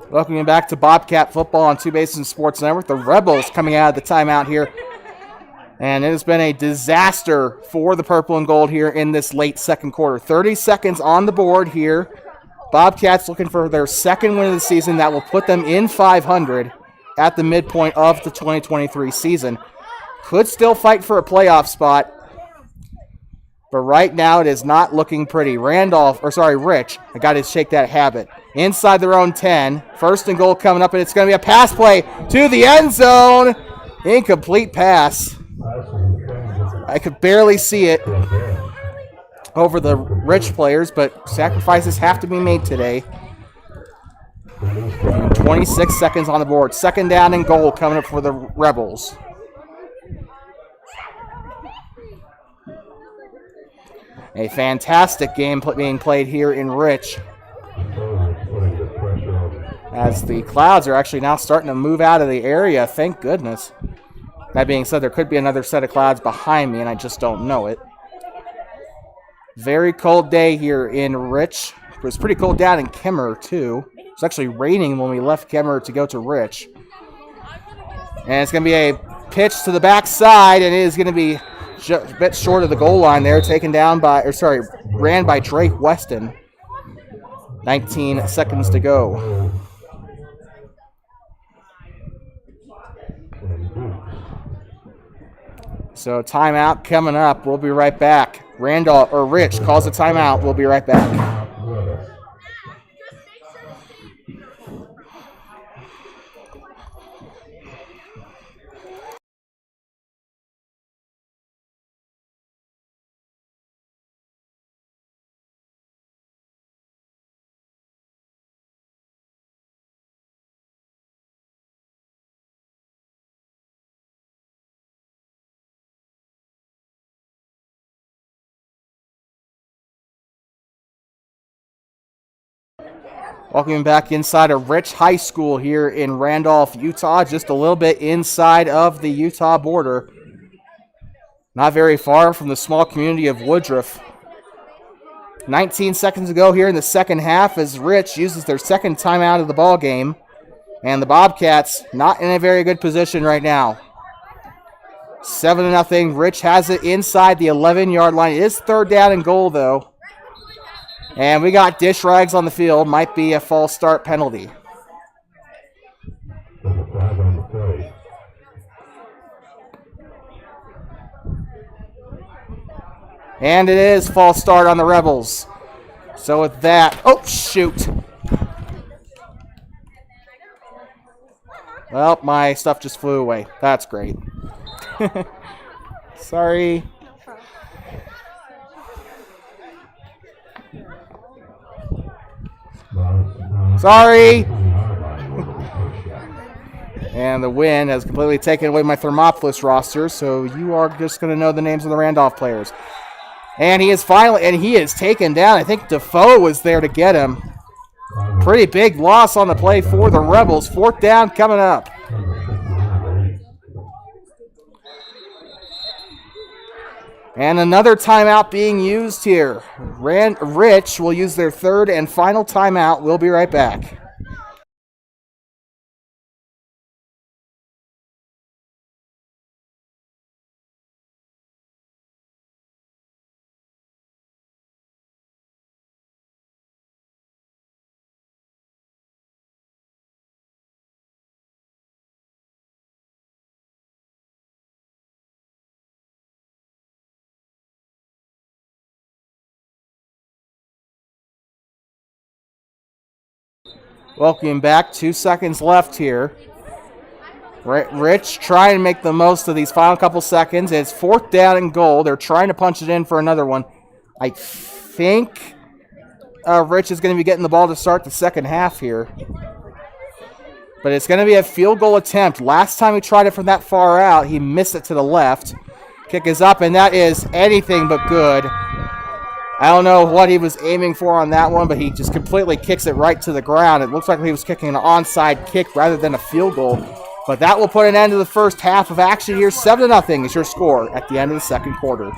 Welcome you back to Bobcat Football on Two Bases Sports Network. The Rebels coming out of the timeout here. And it has been a disaster for the purple and gold here in this late second quarter. 30 seconds on the board here. Bobcats looking for their second win of the season. That will put them in 500 at the midpoint of the 2023 season. Could still fight for a playoff spot. But right now it is not looking pretty. Rich, I got to shake that habit. Inside their own 10. First and goal coming up, and it's going to be a pass play to the end zone. Incomplete pass. I could barely see it over the Rich players, but sacrifices have to be made today. 26 seconds on the board. Second down and goal coming up for the Rebels. A fantastic game being played here in Rich, as the clouds are actually now starting to move out of the area. Thank goodness. That being said, there could be another set of clouds behind me, and I just don't know it. Very cold day here in Rich. It was pretty cold down in Kemmer, too. It was actually raining when we left Kemmer to go to Rich. And it's going to be a pitch to the backside, and it is going to be a bit short of the goal line there, ran by Drake Weston. 19 seconds to go. So timeout coming up. We'll be right back. Rich calls a timeout. We'll be right back. Welcome back inside of Rich High School here in Randolph, Utah, just a little bit inside of the Utah border. Not very far from the small community of Woodruff. 19 seconds to go here in the second half as Rich uses their second timeout of the ball game. And the Bobcats not in a very good position right now. 7-0. Rich has it inside the 11-yard line. It is third down and goal, though. And we got dish rags on the field. Might be a false start penalty. And it is false start on the Rebels. So with that, oh, shoot. Well, my stuff just flew away. That's great. Sorry. Sorry. And the wind has completely taken away my Thermopolis roster, so you are just going to know the names of the Randolph players. And he is taken down. I think Defoe was there to get him. Pretty big loss on the play for the Rebels. Fourth down coming up. And another timeout being used here. Rich will use their third and final timeout. We'll be right back. Welcome back. 2 seconds left here. Rich trying to make the most of these final couple seconds. It's fourth down and goal. They're trying to punch it in for another one. I think Rich is going to be getting the ball to start the second half here. But it's going to be a field goal attempt. Last time he tried it from that far out, he missed it to the left. Kick is up, and that is anything but good. I don't know what he was aiming for on that one, but he just completely kicks it right to the ground. It looks like he was kicking an onside kick rather than a field goal. But that will put an end to the first half of action here. 7-0 is your score at the end of the second quarter.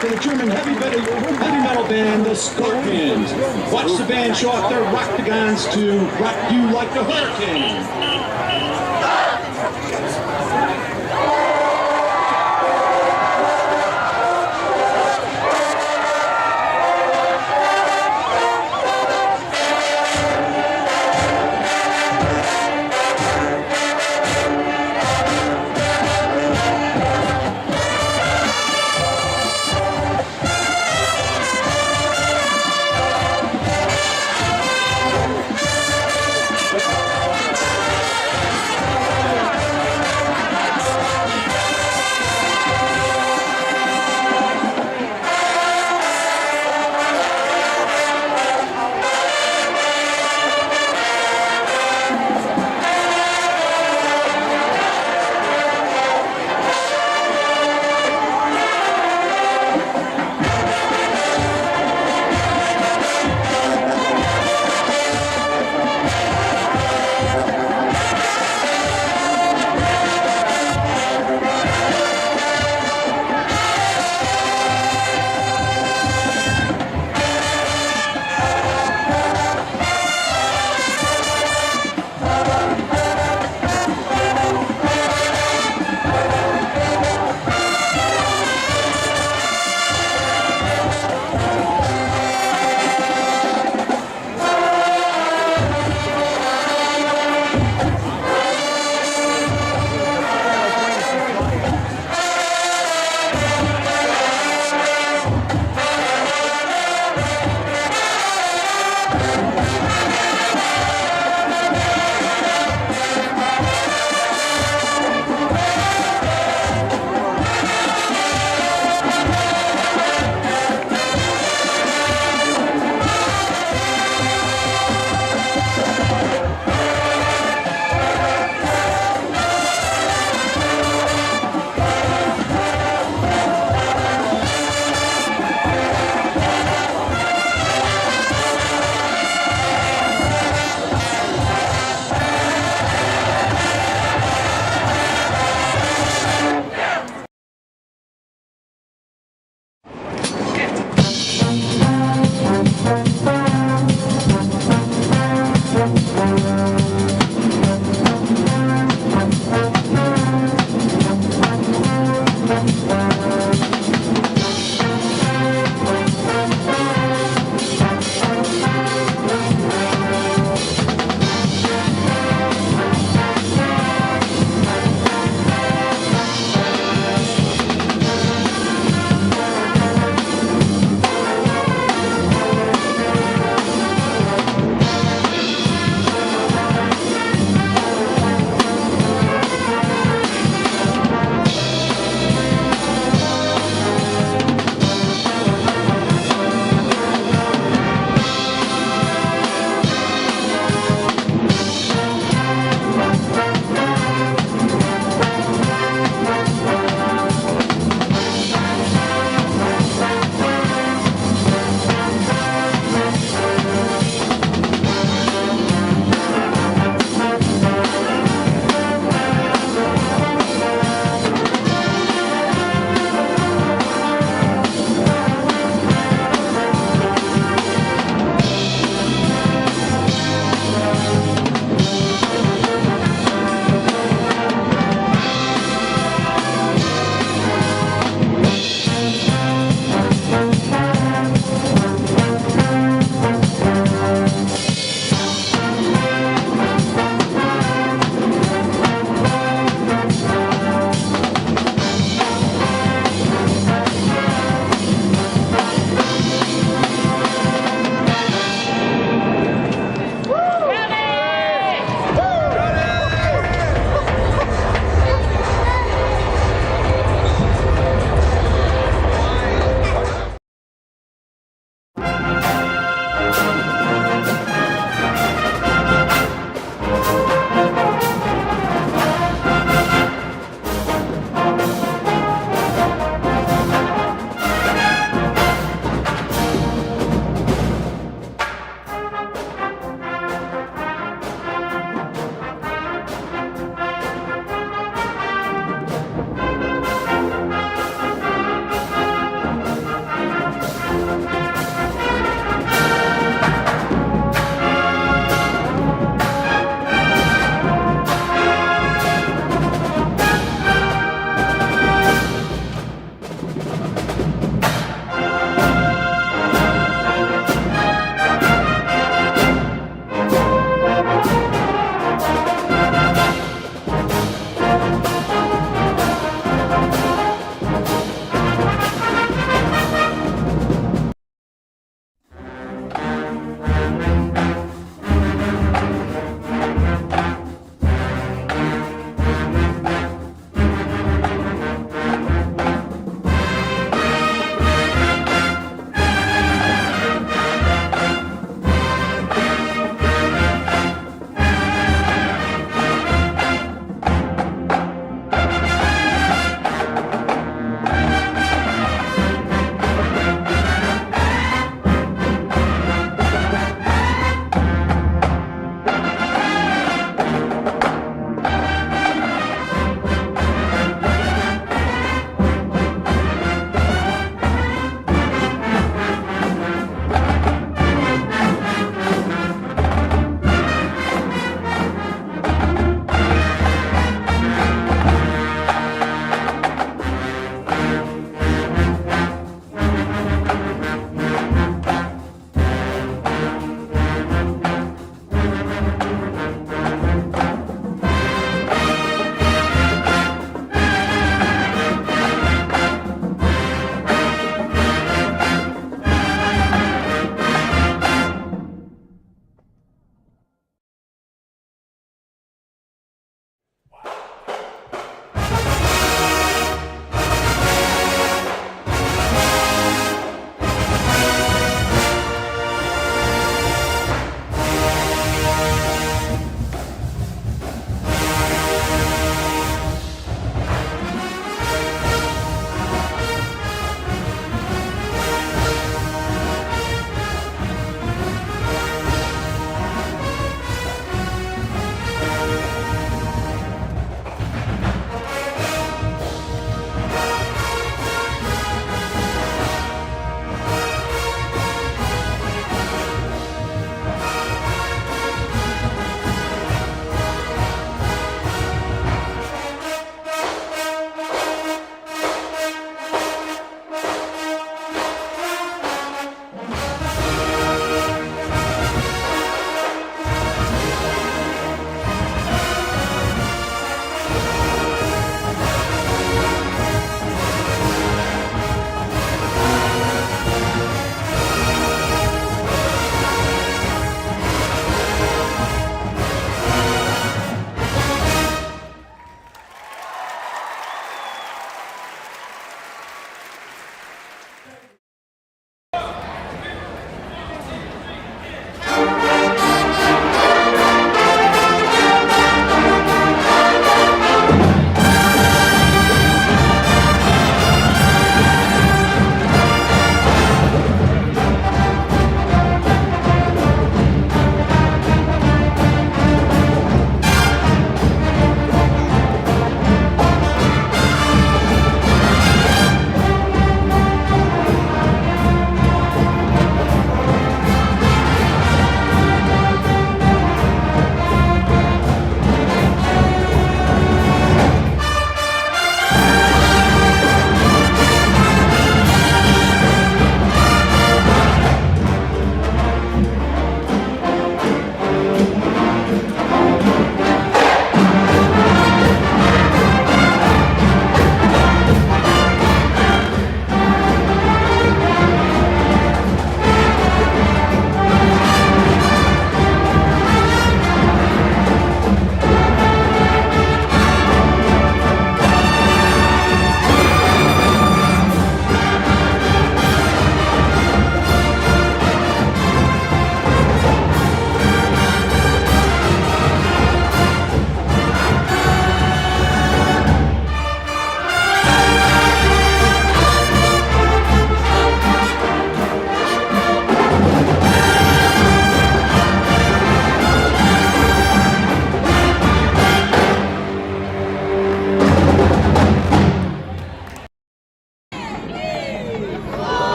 For the German heavy metal band, the Scorpions. Watch the band show off their rock-the-gons to rock you like the hurricane.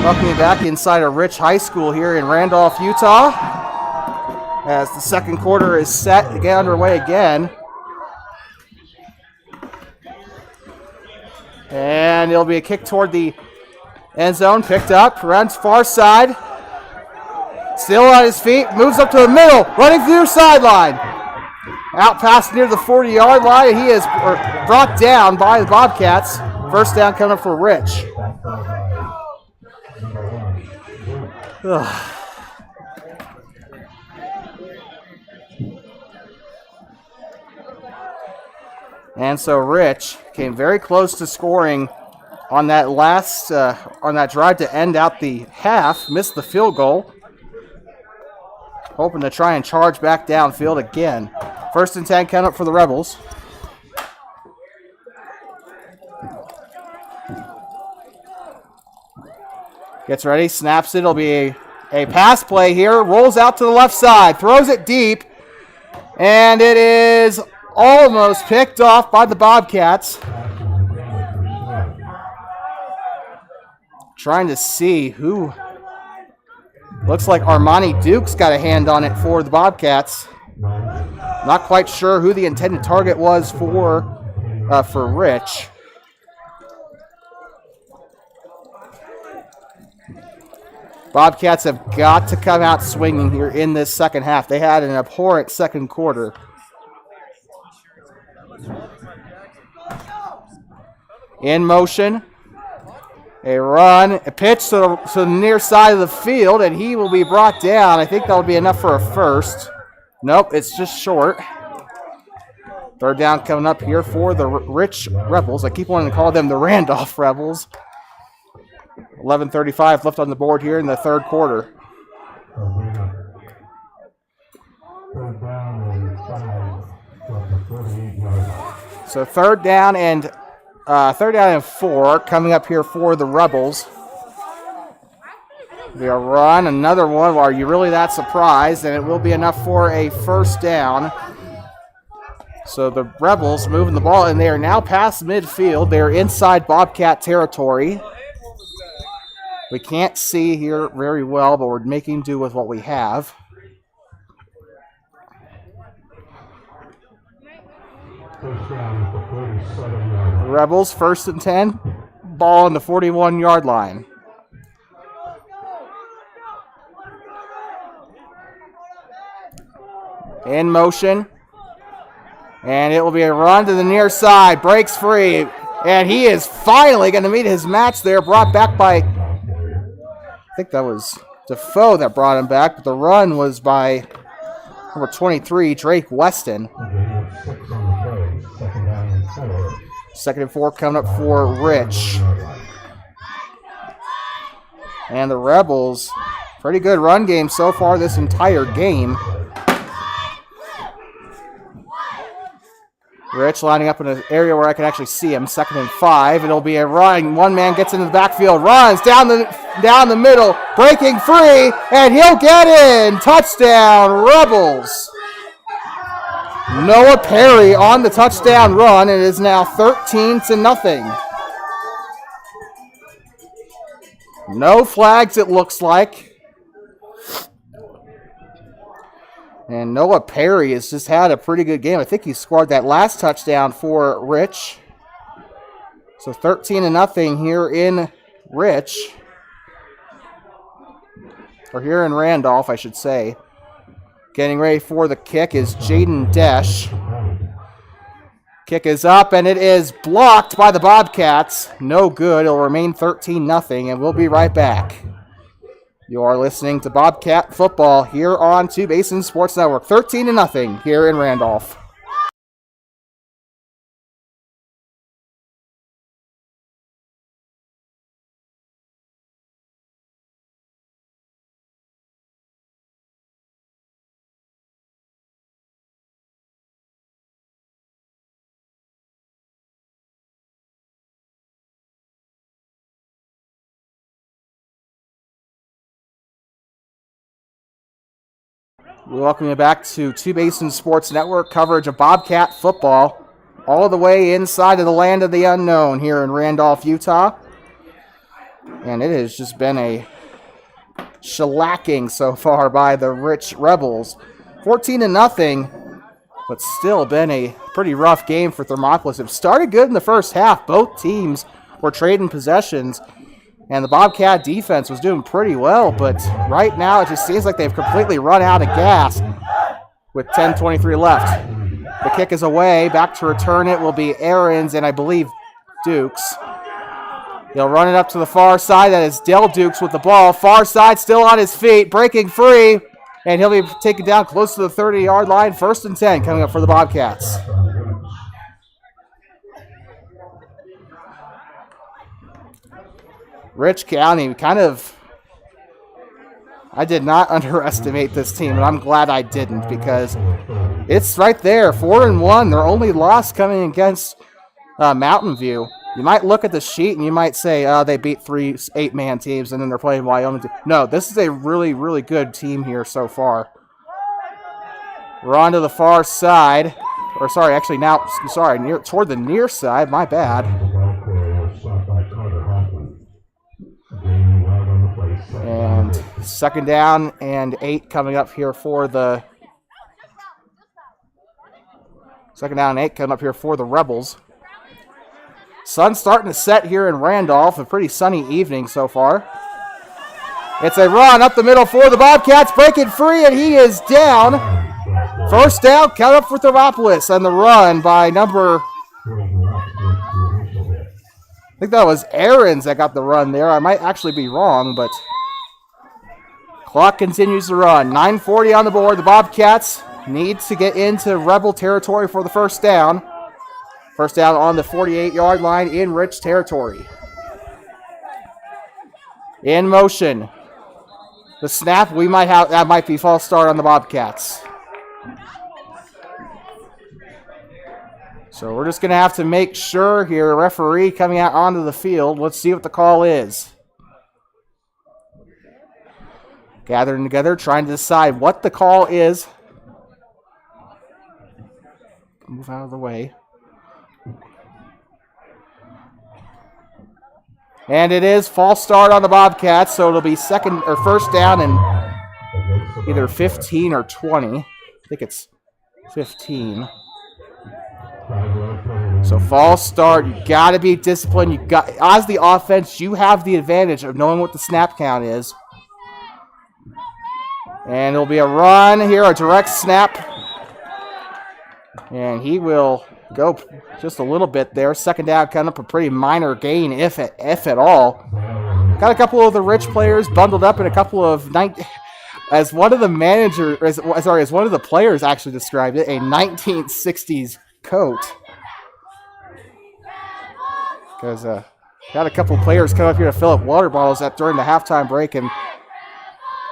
Welcome you back inside of Rich High School here in Randolph, Utah. As the second quarter is set to get underway again. And it'll be a kick toward the end zone. Picked up, runs far side. Still on his feet, moves up to the middle, running through sideline. Out past near the 40-yard line, and he is brought down by the Bobcats. First down coming up for Rich. Ugh. And so Rich came very close to scoring on that last on that drive to end out the half. Missed the field goal. Hoping to try and charge back downfield again. First and 10 coming up for the Rebels. Gets ready, snaps it. It'll be a pass play here. Rolls out to the left side, throws it deep, and it is almost picked off by the Bobcats. Trying to see who. Looks like Armani Duke's got a hand on it for the Bobcats. Not quite sure who the intended target was for Rich. Bobcats have got to come out swinging here in this second half. They had an abhorrent second quarter. In motion. A run, a pitch to the near side of the field, and he will be brought down. I think that'll be enough for a first. Nope, it's just short. Third down coming up here for the Rich Rebels. I keep wanting to call them the Randolph Rebels. 11:35 left on the board here in the third quarter. So third down and 4 coming up here for the Rebels. They'll run another one. Are you really that surprised? And it will be enough for a first down. So the Rebels moving the ball, and they are now past midfield. They're inside Bobcat territory. We can't see here very well, but we're making do with what we have. Rebels first and 10. Ball on the 41-yard line. In motion. And it will be a run to the near side. Breaks free. And he is finally going to meet his match there. Brought back by, I think that was Defoe that brought him back. But the run was by number 23, Drake Weston. Second and 4 coming up for Rich. And the Rebels, pretty good run game so far this entire game. Rich lining up in an area where I can actually see him. Second and 5. It'll be a run. One man gets into the backfield, runs down the middle, breaking free, and he'll get in. Touchdown, Rebels. Noah Perry on the touchdown run. It is now 13-0. No flags, it looks like. And Noah Perry has just had a pretty good game. I think he scored that last touchdown for Rich. So 13-0 here in Rich. Or here in Randolph, I should say. Getting ready for the kick is Jaden Desch. Kick is up, and it is blocked by the Bobcats. No good. It'll remain 13-0, and we'll be right back. You are listening to Bobcat football here on Two Basin Sports Network. 13-0 here in Randolph. We welcome you back to Two Basin Sports Network coverage of Bobcat football all the way inside of the land of the unknown here in Randolph, Utah. And it has just been a shellacking so far by the Rich Rebels. 14-0, but still been a pretty rough game for Thermopolis. It started good in the first half. Both teams were trading possessions, and the Bobcat defense was doing pretty well, but right now it just seems like they've completely run out of gas with 10:23 left. The kick is away. Back to return it will be Aaron's and I believe Dukes. He'll run it up to the far side. That is Del Dukes with the ball. Far side still on his feet, breaking free, and he'll be taken down close to the 30-yard line. 1st and 10 coming up for the Bobcats. Rich County I did not underestimate this team, and I'm glad I didn't because it's right there, 4-1. Their only loss coming against Mountain View. You might look at the sheet and you might say, they beat 3 8-man teams and then they're playing Wyoming. No, this is a really, really good team here so far. We're on to the far side. Or sorry, actually now, toward the near side. My bad. And 2nd down and 8 coming up here for the... 2nd down and 8 coming up here for the Rebels. Sun's starting to set here in Randolph. A pretty sunny evening so far. It's a run up the middle for the Bobcats. Breaking free, and he is down. 1st down, count up for Thermopolis. And the run by number... I think that was Aaron's that got the run there. I might actually be wrong, but... Clock continues to run. 9:40 on the board. The Bobcats need to get into Rebel territory for the 1st down. 1st down on the 48-yard line in Rich territory. In motion. The snap, that might be false start on the Bobcats. So we're just going to have to make sure here, referee coming out onto the field. Let's see what the call is. Gathering together, trying to decide what the call is. Move out of the way. And it is false start on the Bobcats, so it'll be 1st down and either 15 or 20. I think it's 15. So false start, you got to be disciplined. As the offense, you have the advantage of knowing what the snap count is. And it'll be a run here, a direct snap. And he will go just a little bit there. 2nd down, kind of a pretty minor gain, if at all. Got a couple of the Rich players bundled up in a couple of as one of the players actually described it, a 1960s coat. Because got a couple of players come up here to fill up water bottles during the halftime break, and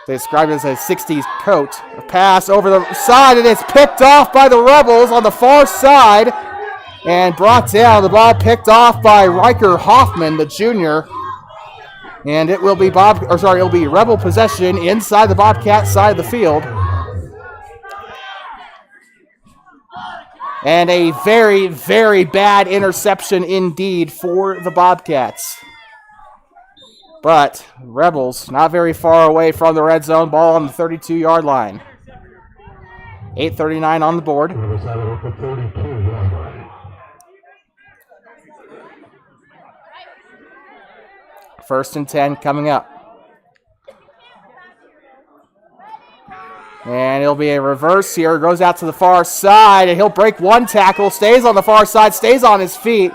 they described it as a 60s coat. A pass over the side, and it's picked off by the Rebels on the far side and brought down. The ball picked off by Riker Hoffman, the junior. And it will be it'll be Rebel possession inside the Bobcat side of the field. And a very, very bad interception indeed for the Bobcats. But Rebels not very far away from the red zone. Ball on the 32-yard line. 8:39 on the board. 1st and 10 coming up. And it'll be a reverse here. Goes out to the far side, and he'll break one tackle. Stays on the far side, stays on his feet.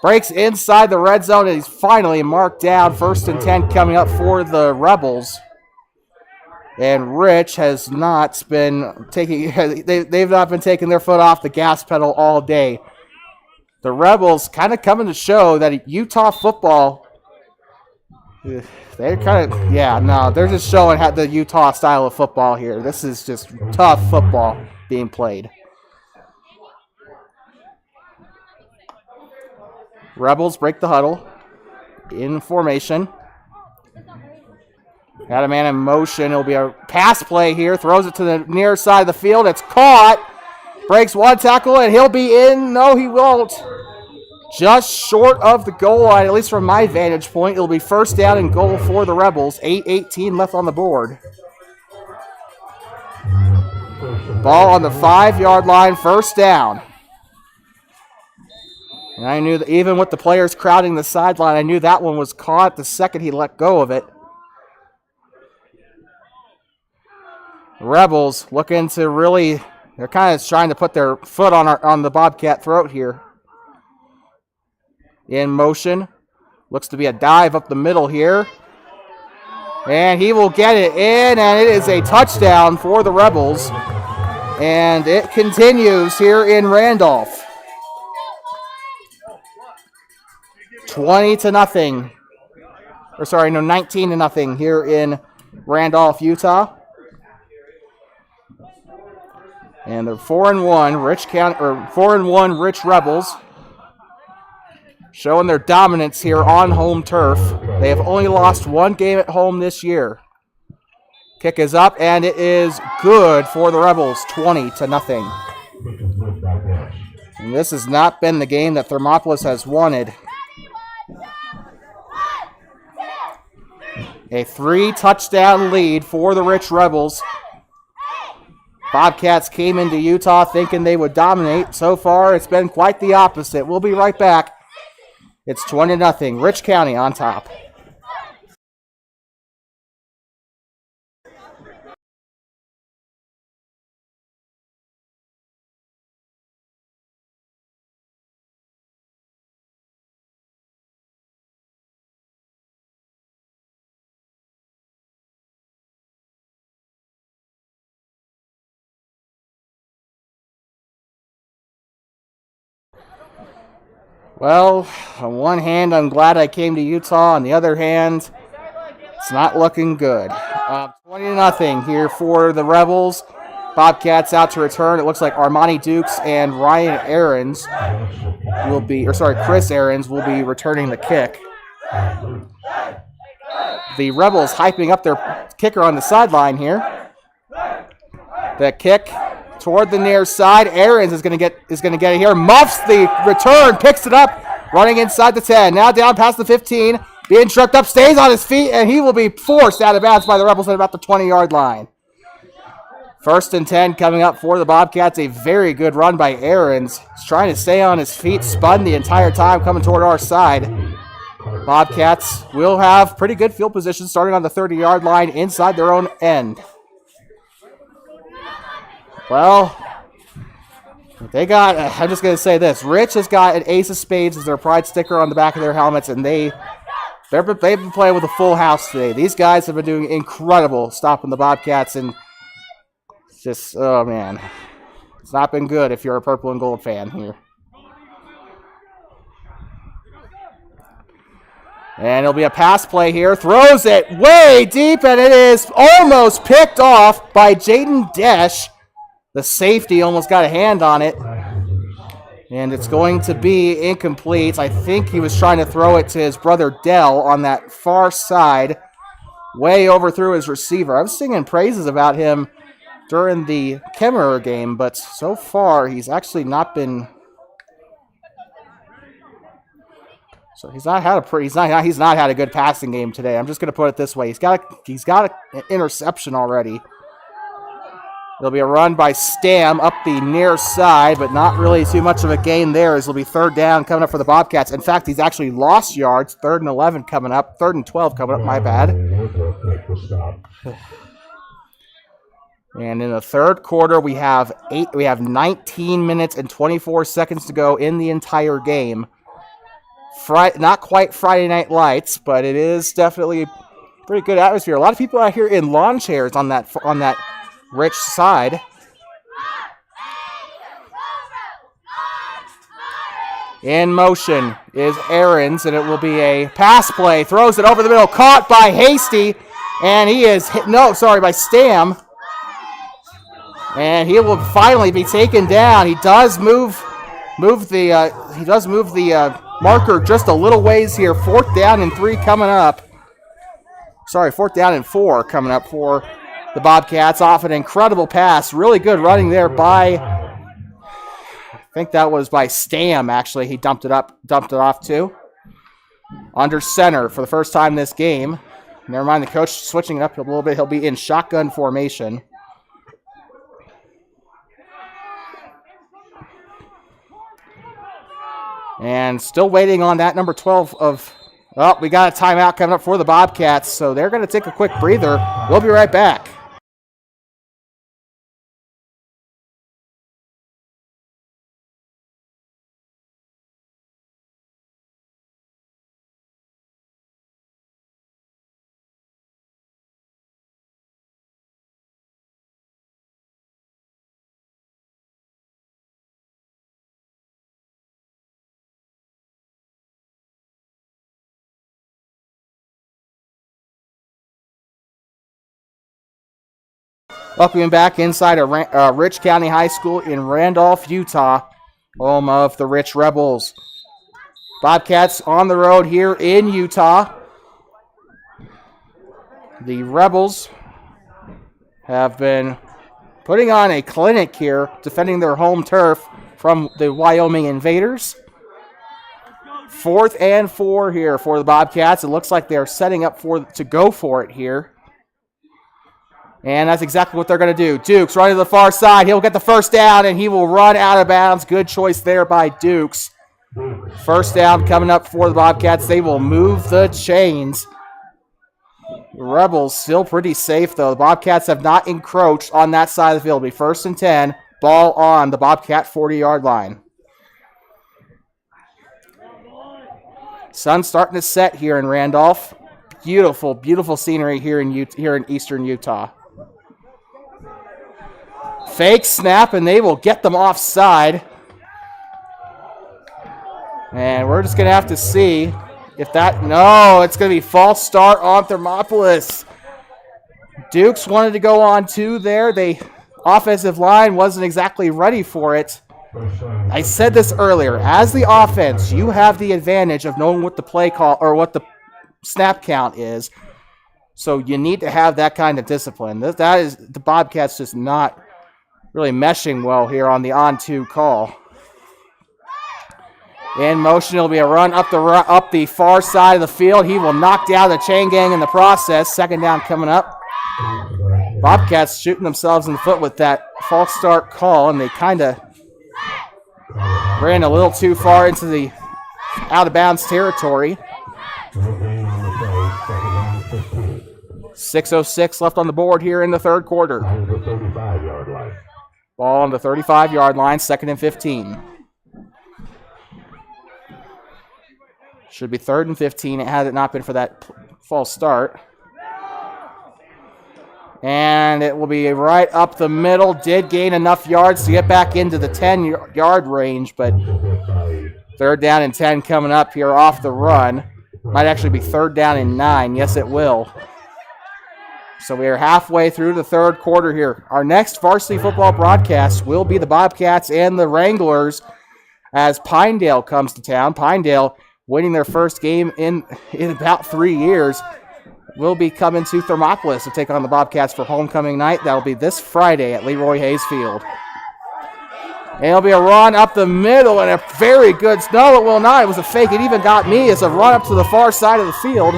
Breaks inside the red zone, and he's finally marked down. 1st and 10 coming up for the Rebels. And Rich has not been they've not been taking their foot off the gas pedal all day. The Rebels kind of coming to show that Utah football, they're they're just showing how the Utah style of football here. This is just tough football being played. Rebels break the huddle in formation. Got a man in motion. It'll be a pass play here. Throws it to the near side of the field. It's caught. Breaks one tackle, and he'll be in. No, he won't. just short of the goal line, at least from my vantage point. It'll be first down and goal for the Rebels. 8:18 left on the board. Ball on the 5-yard line, first down. And I knew that even with the players crowding the sideline, I knew that one was caught the second he let go of it. Rebels looking to really, they're kind of trying to put their foot on the Bobcat throat here. In motion. Looks to be a dive up the middle here. And he will get it in, and it is a touchdown for the Rebels. And it continues here in Randolph. 19-0 here in Randolph, Utah. And the 4-1 Rich Rebels showing their dominance here on home turf. They have only lost one game at home this year. Kick is up, and it is good for the Rebels, 20-0. And this has not been the game that Thermopolis has wanted. A 3-touchdown lead for the Rich Rebels. Bobcats came into Utah thinking they would dominate. So far, it's been quite the opposite. We'll be right back. It's 20-0. Rich County on top. Well, on one hand, I'm glad I came to Utah. On the other hand, it's not looking good. 20-0 here for the Rebels. Bobcats out to return. It looks like Armani Dukes and Chris Aarons will be returning the kick. The Rebels hyping up their kicker on the sideline here. The kick toward the near side. Aarons is going to get it here. Muffs the return, picks it up, running inside the 10. Now down past the 15. Being trucked up, stays on his feet, and he will be forced out of bounds by the Rebels at about the 20-yard line. 1st and 10 coming up for the Bobcats. A very good run by Aarons. He's trying to stay on his feet, spun the entire time coming toward our side. Bobcats will have pretty good field position starting on the 30-yard line inside their own end. Well, they got, I'm just going to say this. Rich has got an ace of spades as their pride sticker on the back of their helmets, and they've been playing with a full house today. These guys have been doing incredible stopping the Bobcats, and it's just, oh man, it's not been good if you're a purple and gold fan here. And it'll be a pass play here. Throws it way deep, and it is almost picked off by Jaden Desch. The safety almost got a hand on it. And it's going to be incomplete. I think he was trying to throw it to his brother Dell on that far side. Way overthrew his receiver. I was singing praises about him during the Kemmerer game, but so far he's actually not been... So he's not had a good passing game today. I'm just going to put it this way. He's got an interception already. There'll be a run by Stam up the near side, but not really too much of a gain there, as it'll be 3rd down coming up for the Bobcats. In fact, he's actually lost yards. 3rd and 11 coming up. 3rd and 12 coming up, my bad. And in the third quarter, we have 19 minutes and 24 seconds to go in the entire game. Not quite Friday Night Lights, but it is definitely pretty good atmosphere. A lot of people out here in lawn chairs on that Rich side. In motion is Aarons, and it will be a pass play. Throws it over the middle, caught by Hasty, and he is by Stam. And he will finally be taken down. He does move the marker just a little ways here. 4th down and 3 coming up. 4th down and 4 coming up for the Bobcats off an incredible pass. Really good running there by think that was by Stam, actually. He dumped it off to. Under center for the first time this game. Never mind, the coach switching it up a little bit. He'll be in shotgun formation. And still waiting on that number 12 of... Oh, we got a timeout coming up for the Bobcats, so they're going to take a quick breather. We'll be right back. Welcome back inside of Rich County High School in Randolph, Utah, home of the Rich Rebels. Bobcats on the road here in Utah. The Rebels have been putting on a clinic here, defending their home turf from the Wyoming Invaders. 4th and 4 here for the Bobcats. It looks like they're setting up to go for it here. And that's exactly what they're going to do. Dukes running to the far side. He'll get the first down, and he will run out of bounds. Good choice there by Dukes. First down coming up for the Bobcats. They will move the chains. The Rebels still pretty safe, though. The Bobcats have not encroached on that side of the field. It'll be 1st and 10. Ball on the Bobcat 40-yard line. Sun's starting to set here in Randolph. Beautiful, beautiful scenery here in eastern Utah. Fake snap, and they will get them offside. And we're just going to have to see if that... No, it's going to be false start on Thermopolis. Dukes wanted to go on 2 there. The offensive line wasn't exactly ready for it. I said this earlier. As the offense, you have the advantage of knowing what the play call or what the snap count is. So you need to have that kind of discipline. That is the Bobcats just not really meshing well here on the on-2 call. In motion, it'll be a run up the far side of the field. He will knock down the chain gang in the process. 2nd down coming up. Bobcats shooting themselves in the foot with that false start call, and they kind of ran a little too far into the out-of-bounds territory. 6:06 left on the board here in the 3rd quarter. Ball on the 35-yard line, 2nd and 15. Should be 3rd and 15 had it not been for that false start. And it will be right up the middle. Did gain enough yards to get back into the 10-yard range, but 3rd down and 10 coming up here off the run. Might actually be 3rd down and 9. Yes, it will. So we are halfway through the 3rd quarter here. Our next varsity football broadcast will be the Bobcats and the Wranglers as Pinedale comes to town. Pinedale, winning their first game in about 3 years, will be coming to Thermopolis to take on the Bobcats for homecoming night. That will be this Friday at Leroy Hayes Field. And it'll be a run up the middle and a very good... No, it will not. It was a fake. It even got me. It's a run up to the far side of the field.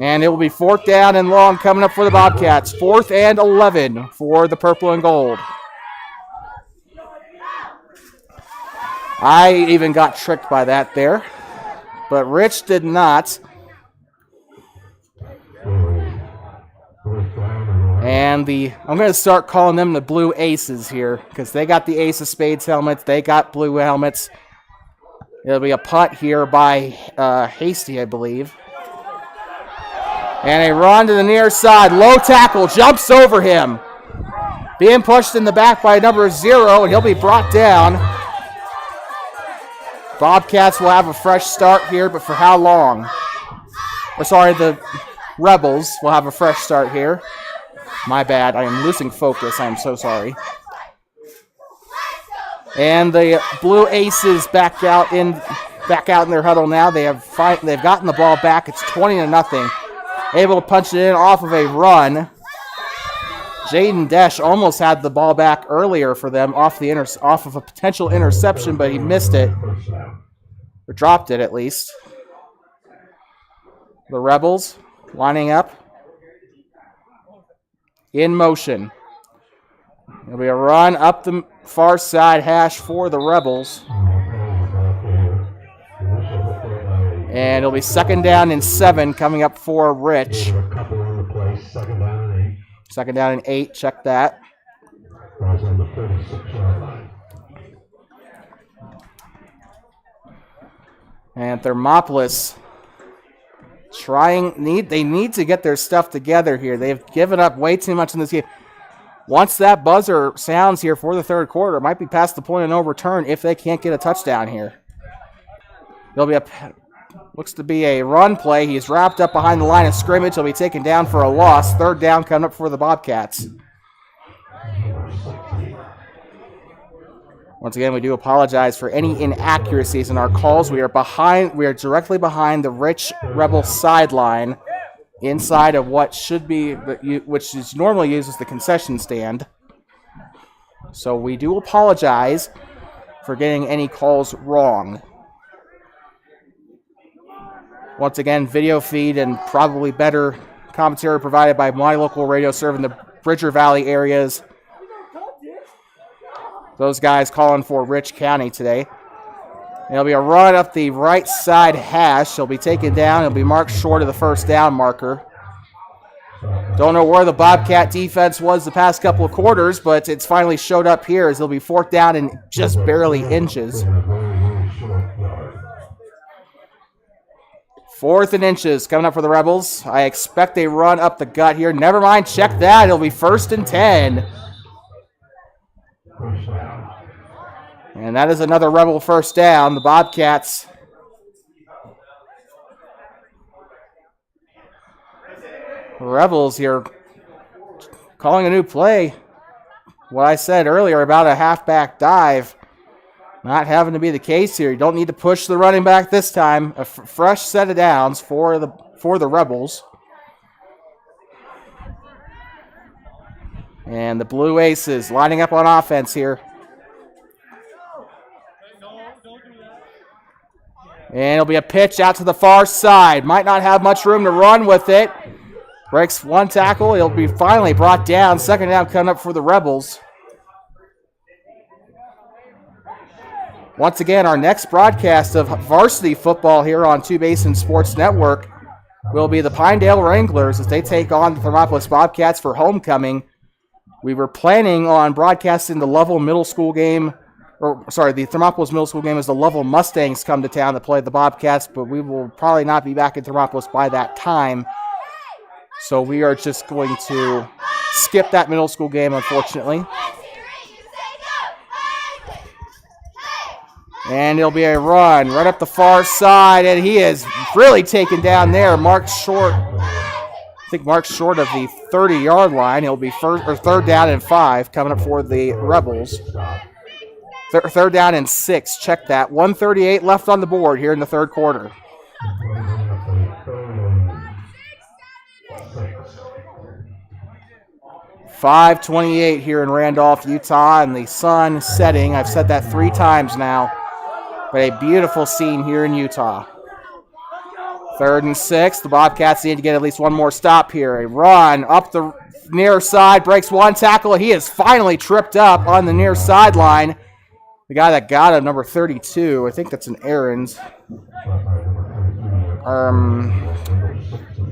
And it will be 4th down and long coming up for the Bobcats. 4th and 11 for the purple and gold. I even got tricked by that there, but Rich did not. And I'm going to start calling them the Blue Aces here because they got the Ace of Spades helmets. They got blue helmets. It'll be a punt here by Hasty, I believe. And a run to the near side. Low tackle. Jumps over him. Being pushed in the back by number 0, and he'll be brought down. Bobcats will have a fresh start here, but for how long? The Rebels will have a fresh start here. My bad. I am losing focus. I am so sorry. And the Blue Aces back out in their huddle now. They've gotten the ball back. It's 20-0. Able to punch it in off of a run. Jaden Desch almost had the ball back earlier for them off of a potential interception, but he missed it. Or dropped it, at least. The Rebels lining up. In motion. There'll be a run up the far side hash for the Rebels. And it'll be 2nd down and 7 coming up for Rich. Second down and 8. Check that. And Thermopolis they need to get their stuff together here. They've given up way too much in this game. Once that buzzer sounds here for the third quarter, it might be past the point of no return if they can't get a touchdown here. Looks to be a run play. He's wrapped up behind the line of scrimmage. He'll be taken down for a loss. 3rd down coming up for the Bobcats. Once again, we do apologize for any inaccuracies in our calls. We are directly behind the Rich Rebel sideline, inside of what should be, which is normally used as the concession stand. So we do apologize for getting any calls wrong. Once again, video feed and probably better commentary provided by my local radio serving the Bridger Valley areas. Those guys calling for Rich County today. There'll be a run up the right side hash. He'll be taken down. He'll be marked short of the 1st down marker. Don't know where the Bobcat defense was the past couple of quarters, but it's finally showed up here as he'll be 4th down and just barely inches. 4th and inches coming up for the Rebels. I expect a run up the gut here. Never mind, check that. It'll be 1st and 10. And that is another Rebel 1st down. The Bobcats Rebels here calling a new play. What I said earlier about a halfback dive not having to be the case here. You don't need to push the running back this time. A fresh set of downs for the Rebels. And the Blue Aces lining up on offense here. And it'll be a pitch out to the far side. Might not have much room to run with it. Breaks one tackle. He'll be finally brought down. 2nd down coming up for the Rebels. Once again, our next broadcast of varsity football here on Two Basin Sports Network will be the Pinedale Wranglers as they take on the Thermopolis Bobcats for homecoming. We were planning on broadcasting the Lovell Middle School game, the Thermopolis Middle School game as the Lovell Mustangs come to town to play the Bobcats, but we will probably not be back in Thermopolis by that time. So we are just going to skip that middle school game, unfortunately. And it'll be a run right up the far side, and he is really taken down there, marked short. I think marked short of the 30-yard line. He'll be 3rd down and 5 coming up for the Rebels. 3rd down and 6. Check that. 1:38 left on the board here in the 3rd quarter. .528 here in Randolph, Utah, and the sun setting. I've said that 3 times now. But a beautiful scene here in Utah. 3rd and 6. The Bobcats need to get at least one more stop here. A run up the near side, breaks one tackle. He is finally tripped up on the near sideline. The guy that got him, number 32, I think that's an Aaron's.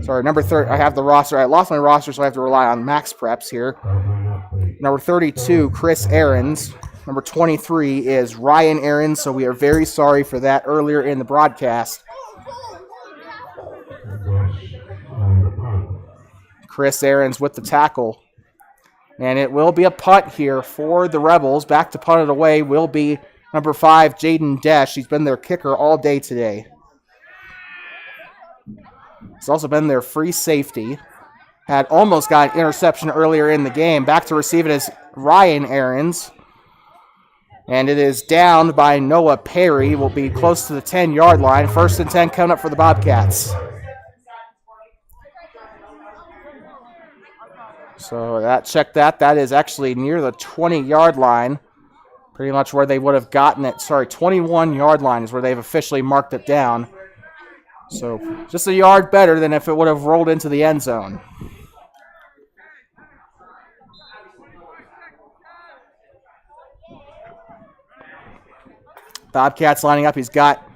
Sorry, number 30. I have the roster. I lost my roster, so I have to rely on Max Preps here. Number 32, Chris Aarons. Number 23 is Ryan Aarons, so we are very sorry for that earlier in the broadcast. Chris Aarons with the tackle. And it will be a punt here for the Rebels. Back to punt it away will be number 5, Jaden Desch. He's been their kicker all day today. He's also been their free safety. Had almost got an interception earlier in the game. Back to receive it is Ryan Aarons. And it is down by Noah Perry. Will be close to the 10-yard line. 1st and 10 coming up for the Bobcats. So check that. That is actually near the 20-yard line. Pretty much where they would have gotten it. Sorry, 21-yard line is where they've officially marked it down. So just a yard better than if it would have rolled into the end zone. Bobcats lining up. He's got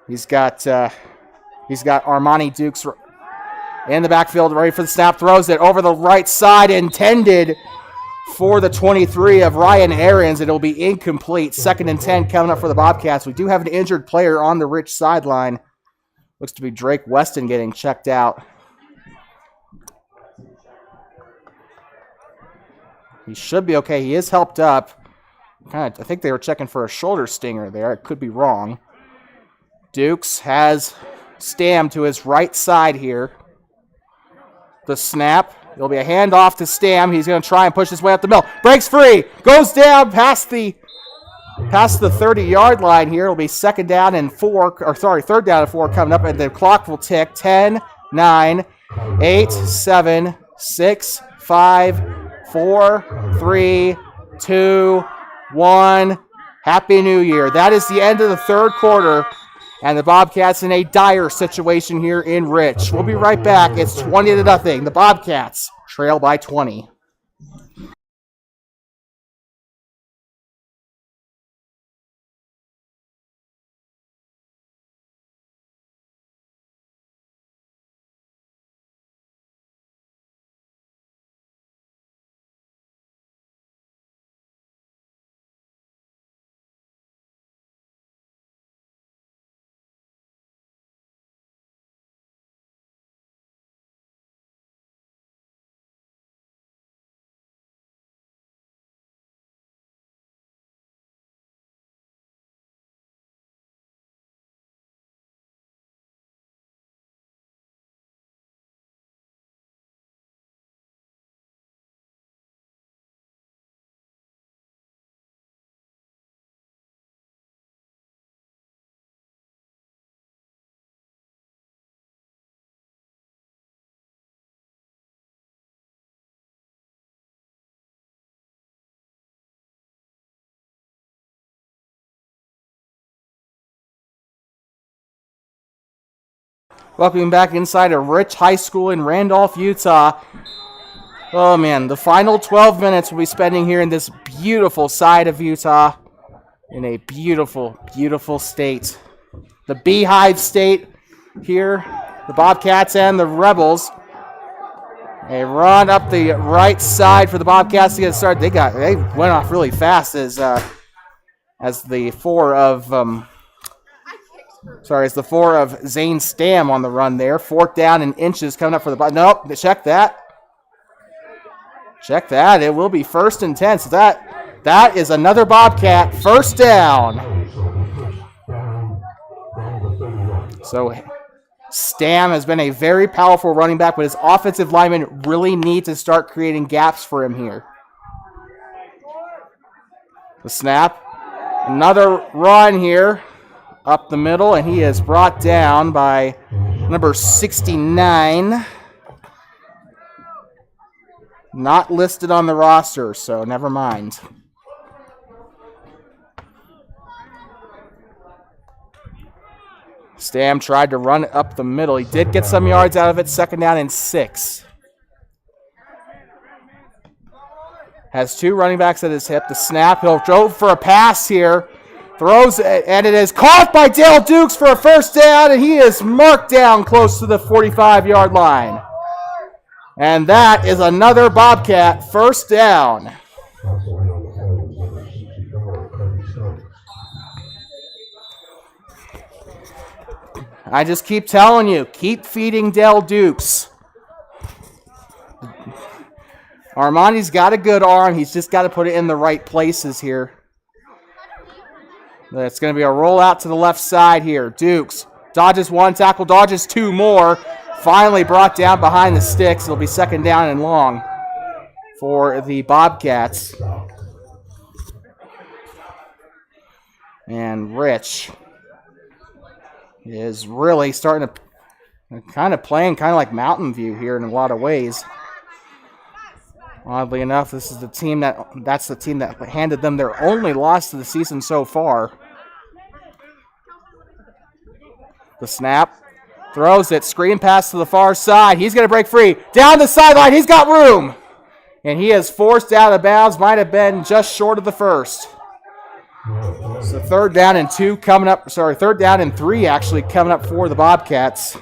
Armani Dukes in the backfield, ready for the snap. Throws it over the right side, intended for the 23 of Ryan Aarons. It'll be incomplete. 2nd and 10 coming up for the Bobcats. We do have an injured player on the Rich sideline. Looks to be Drake Weston getting checked out. He should be okay. He is helped up. I think they were checking for a shoulder stinger there. I could be wrong. Dukes has Stam to his right side here. The snap. There'll be a handoff to Stam. He's going to try and push his way up the middle. Breaks free. Goes down past the 30-yard line here. It'll be 3rd down and 4 coming up, and the clock will tick. 10, 9, 8, 7, 6, 5, 4, 3, 2, 1. Happy New Year. That is the end of the 3rd quarter, and the Bobcats in a dire situation here in Rich. We'll be right back. It's 20-0. The Bobcats trail by 20. Welcome back inside of Rich High School in Randolph, Utah. Oh, man, the final 12 minutes we'll be spending here in this beautiful side of Utah, in a beautiful, beautiful state. The Beehive State here, the Bobcats and the Rebels. A run up the right side for the Bobcats to get started. They went off really fast as the four of Zane Stam on the run there. 4th down and inches coming up for the... Nope, check that. Check that. It will be 1st and 10. So that is another Bobcat. 1st down. So Stam has been a very powerful running back, but his offensive linemen really need to start creating gaps for him here. The snap. Another run here. Up the middle, and he is brought down by number 69. Not listed on the roster, so never mind. Stam tried to run it up the middle. He did get some yards out of it. 2nd down and 6. Has 2 running backs at his hip. The snap, he'll go for a pass here. Throws it, and it is caught by Dale Dukes for a 1st down, and he is marked down close to the 45-yard line. And that is another Bobcat 1st down. I just keep telling you, keep feeding Dale Dukes. Armani's got a good arm. He's just got to put it in the right places here. It's going to be a rollout to the left side here. Dukes dodges 1 tackle, dodges 2 more. Finally brought down behind the sticks. It'll be 2nd down and long for the Bobcats. And Rich is really starting to They're kind of playing kind of like Mountain View here in a lot of ways. Oddly enough, this is the team that's the team that handed them their only loss of the season so far. The snap. Throws it. Screen pass to the far side. He's going to break free. Down the sideline. He's got room. And he is forced out of bounds. Might have been just short of the first. So third down and 3 actually coming up for the Bobcats.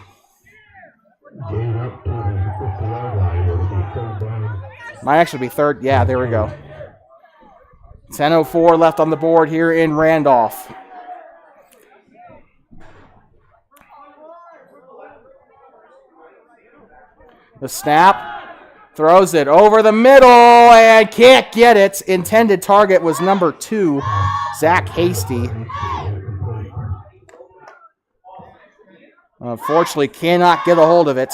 Might actually be third. Yeah, there we go. 10:04 left on the board here in Randolph. The snap, throws it over the middle and can't get it. Intended target was number 2, Zach Hasty. Unfortunately, cannot get a hold of it.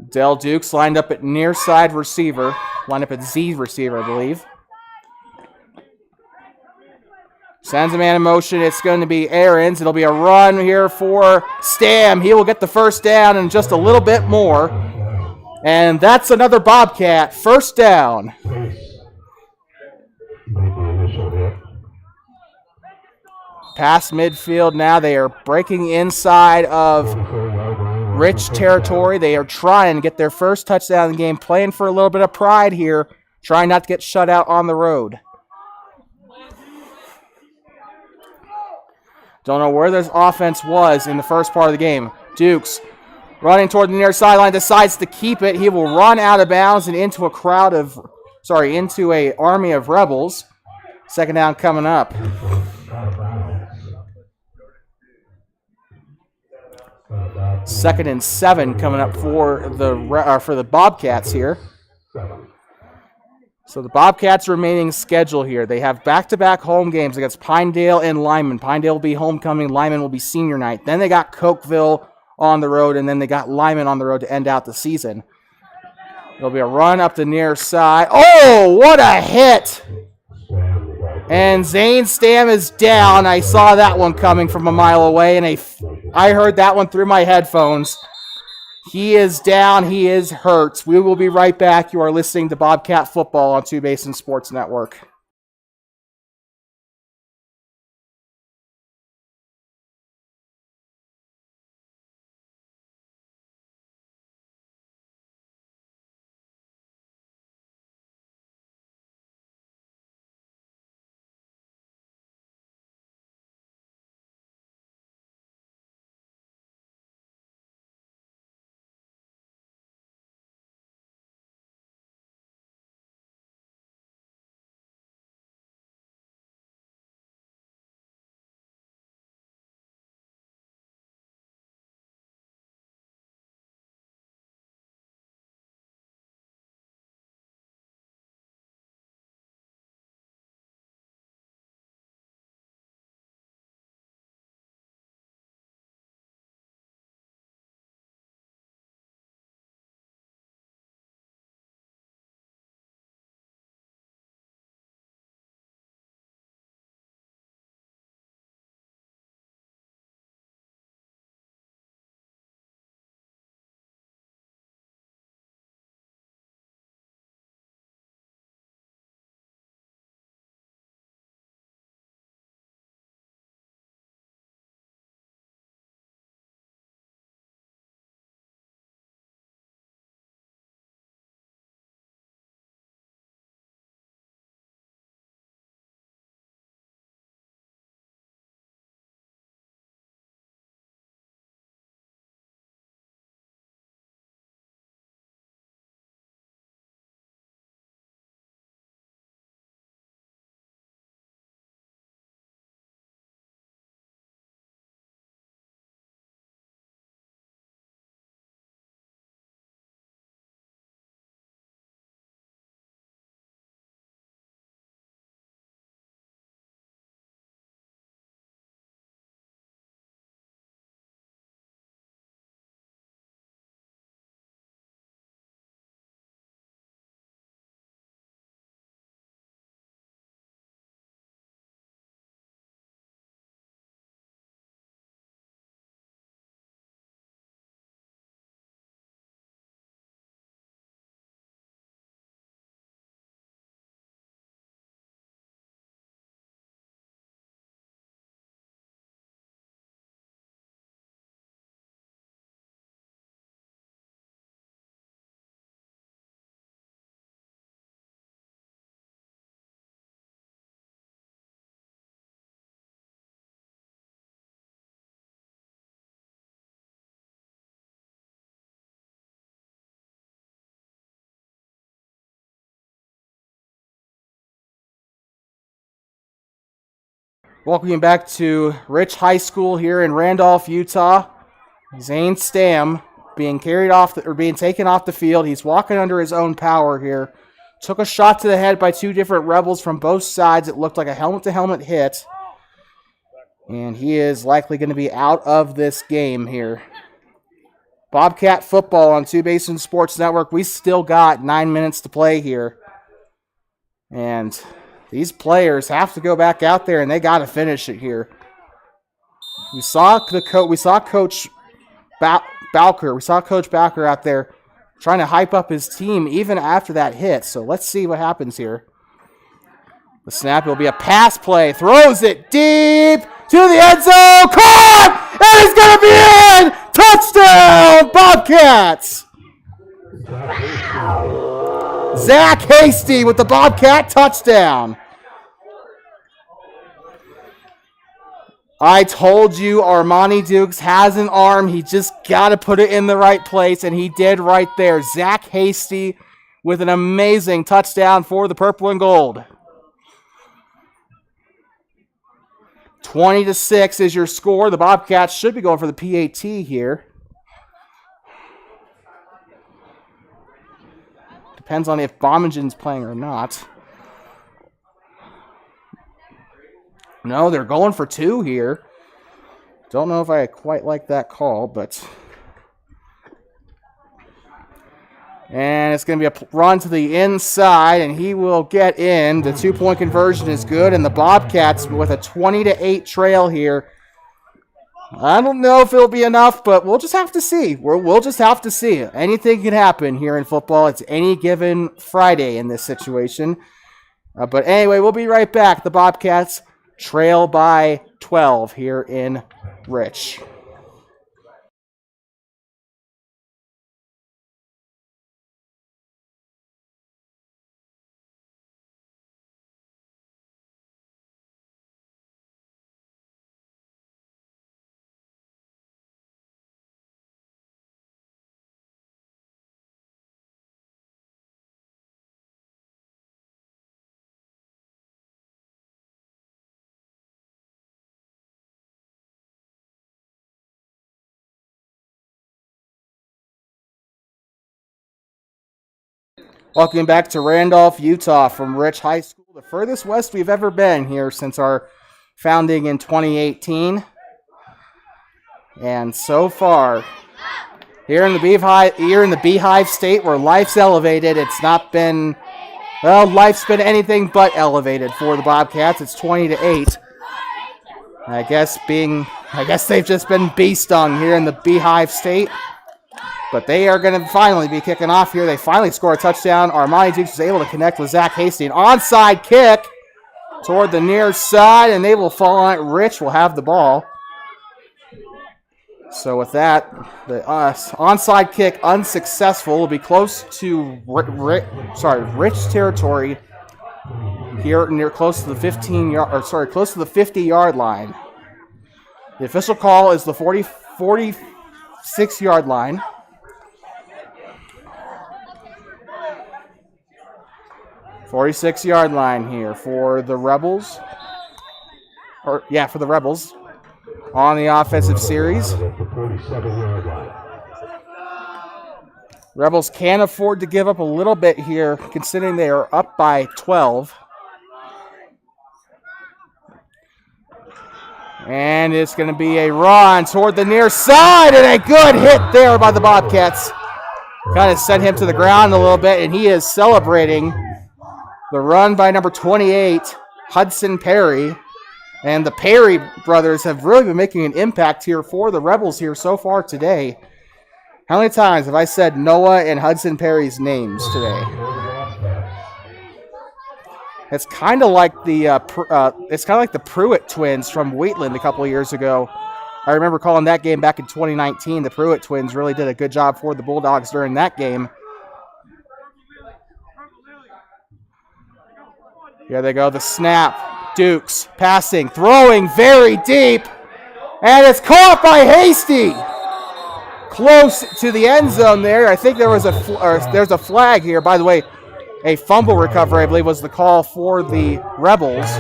Del Dukes lined up at near side receiver, lined up at Z receiver, I believe. Sends a man in motion. It's going to be Aarons. It'll be a run here for Stam. He will get the first down and just a little bit more. And that's another Bobcat. First down. Past midfield now. They are breaking inside of Rich territory. They are trying to get their first touchdown in the game. Playing for a little bit of pride here. Trying not to get shut out on the road. Don't know where this offense was in the first part of the game. Dukes running toward the near sideline, decides to keep it. He will run out of bounds and into into a army of rebels. Second down coming up. Second and 7 coming up for the Bobcats here. So the Bobcats' remaining schedule here, they have back-to-back home games against Pinedale and Lyman. Pinedale will be homecoming, Lyman will be senior night. Then they got Cokeville on the road, and then they got Lyman on the road to end out the season. There'll be a run up the near side. Oh, what a hit! And Zane Stam is down. I saw that one coming from a mile away, and I heard that one through my headphones. He is down. He is hurt. We will be right back. You are listening to Bobcat Football on Two Basin Sports Network. Welcome back to Rich High School here in Randolph, Utah. Zane Stam being taken off the field. He's walking under his own power here. Took a shot to the head by two different Rebels from both sides. It looked like a helmet-to-helmet hit. And he is likely going to be out of this game here. Bobcat football on Two Basin Sports Network. We still got 9 minutes to play here. And these players have to go back out there and they got to finish it here. We saw Coach Bowker. We saw Coach Bowker out there trying to hype up his team even after that hit. So let's see what happens here. The snap will be a pass play. Throws it deep to the end zone. Caught! And it's going to be in! Touchdown, Bobcats! Zach Hasty with the Bobcat touchdown. I told you Armani Dukes has an arm. He just got to put it in the right place, and he did right there. Zach Hasty with an amazing touchdown for the Purple and Gold. 20-6 is your score. The Bobcats should be going for the PAT here. Depends on if Bomingen's playing or not. No, they're going for 2 here. Don't know if I quite like that call, but... And it's going to be a run to the inside, and he will get in. The 2-point conversion is good, and the Bobcats with a 20-8 trail here. I don't know if it'll be enough, but we'll just have to see. We'll just have to see. Anything can happen here in football. It's any given Friday in this situation. But anyway, we'll be right back. The Bobcats trail by 12 here in Rich. Welcome back to Randolph, Utah from Rich High School, the furthest west we've ever been here since our founding in 2018. And so far, here in the Beehive State where life's elevated, it's not been, well, life's been anything but elevated for the Bobcats. It's 20-8. I guess they've just been bee stung here in the Beehive State. But they are going to finally be kicking off here. They finally score a touchdown. Armani Dukes is able to connect with Zach Hasty. An onside kick toward the near side, and they will fall on it. Rich will have the ball. So with that, the onside kick unsuccessful. Will be close to Rich territory here, close to the 50-yard line. The official call is the 46-yard line. 46-yard line here for the Rebels. For the Rebels on the offensive series. Rebels can't afford to give up a little bit here, considering they are up by 12. And it's going to be a run toward the near side, and a good hit there by the Bobcats. Kind of sent him to the ground a little bit, and he is celebrating the run by number 28, Hudson Perry. And the Perry brothers have really been making an impact here for the Rebels here so far today. How many times have I said Noah and Hudson Perry's names today? It's kind of like the Pruitt twins from Wheatland a couple of years ago. I remember calling that game back in 2019. The Pruitt twins really did a good job for the Bulldogs during that game. Here they go, the snap. Dukes passing, throwing very deep. And it's caught by Hasty. Close to the end zone there. I think there's a flag here. By the way, a fumble recovery, I believe, was the call for the Rebels.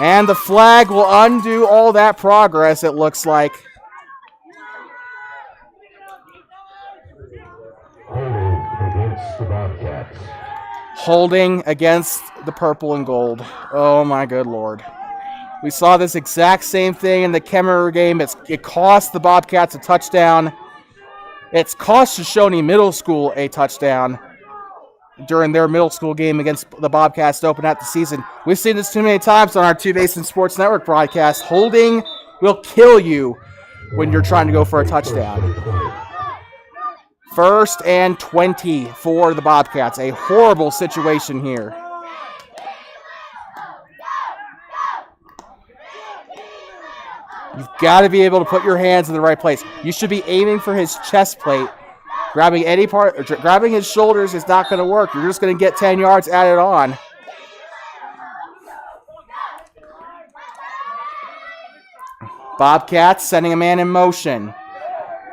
And the flag will undo all that progress, it looks like.
Holding against the Bobcats.
Holding against the purple and gold. Oh my good Lord. We saw this exact same thing in the Kemmerer game. It cost the Bobcats a touchdown. It's cost Shoshone Middle School a touchdown during their middle school game against the Bobcats to open out the season. We've seen this too many times on our Two Basin Sports Network broadcast. Holding will kill you when you're trying to go for a touchdown. 1st and 20 for the Bobcats. A horrible situation here. You've got to be able to put your hands in the right place. You should be aiming for his chest plate. Grabbing any part, or grabbing his shoulders is not going to work. You're just going to get 10 yards added on. Bobcats sending a man in motion.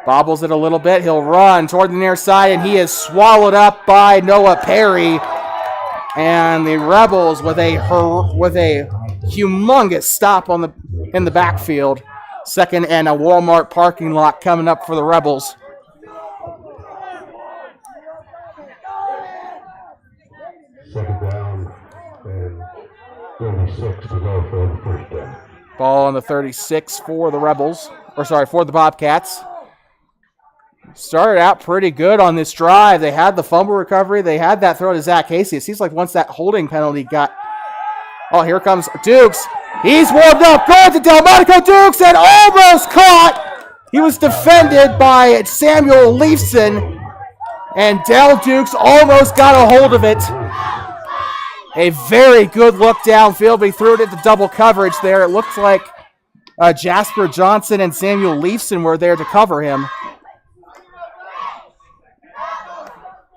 Bobbles it a little bit. He'll run toward the near side, and he is swallowed up by Noah Perry. And the Rebels with a humongous stop in the backfield. 2nd and a Walmart parking lot coming up for the Rebels.
Second down and 36 to go for the first down.
Ball on the 36 for the Rebels. For the Bobcats. Started out pretty good on this drive. They had the fumble recovery. They had that throw to Zach Casey. It seems like once that holding penalty got... Oh, here comes Dukes. He's warmed up. Going to Delmonico Dukes and almost caught. He was defended by Samuel Leifson. And Del Dukes almost got a hold of it. A very good look downfield, but he threw it into double coverage there. It looked like Jasper Johnson and Samuel Leifson were there to cover him.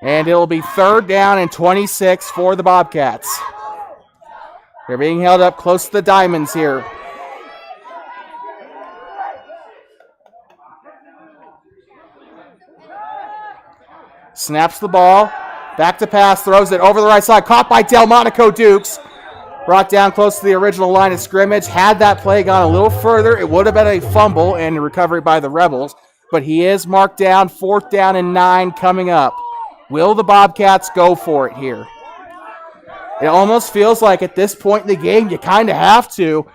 And it'll be 3rd down and 26 for the Bobcats. They're being held up close to the diamonds here. Snaps the ball. Back to pass. Throws it over the right side. Caught by Delmonico Dukes. Brought down close to the original line of scrimmage. Had that play gone a little further, it would have been a fumble and a recovery by the Rebels. But he is marked down. 4th down and 9 coming up. Will the Bobcats go for it here? It almost feels like at this point in the game, you kind of have to.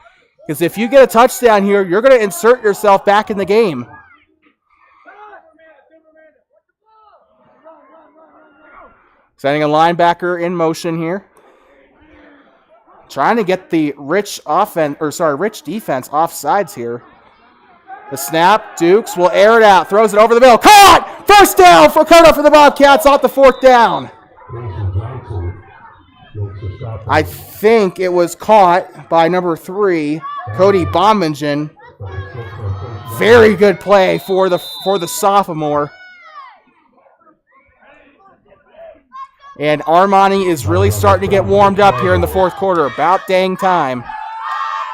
Because if you get a touchdown here, you're going to insert yourself back in the game. Sending a linebacker in motion here. Trying to get the Rich defense off sides here. The snap, Dukes will air it out, throws it over the middle. Caught! 1st down for Coda for the Bobcats off the 4th down. I think it was caught by number 3, Cody Bombingen. Very good play for the sophomore. And Armani is really starting to get warmed up here in the 4th quarter. About dang time.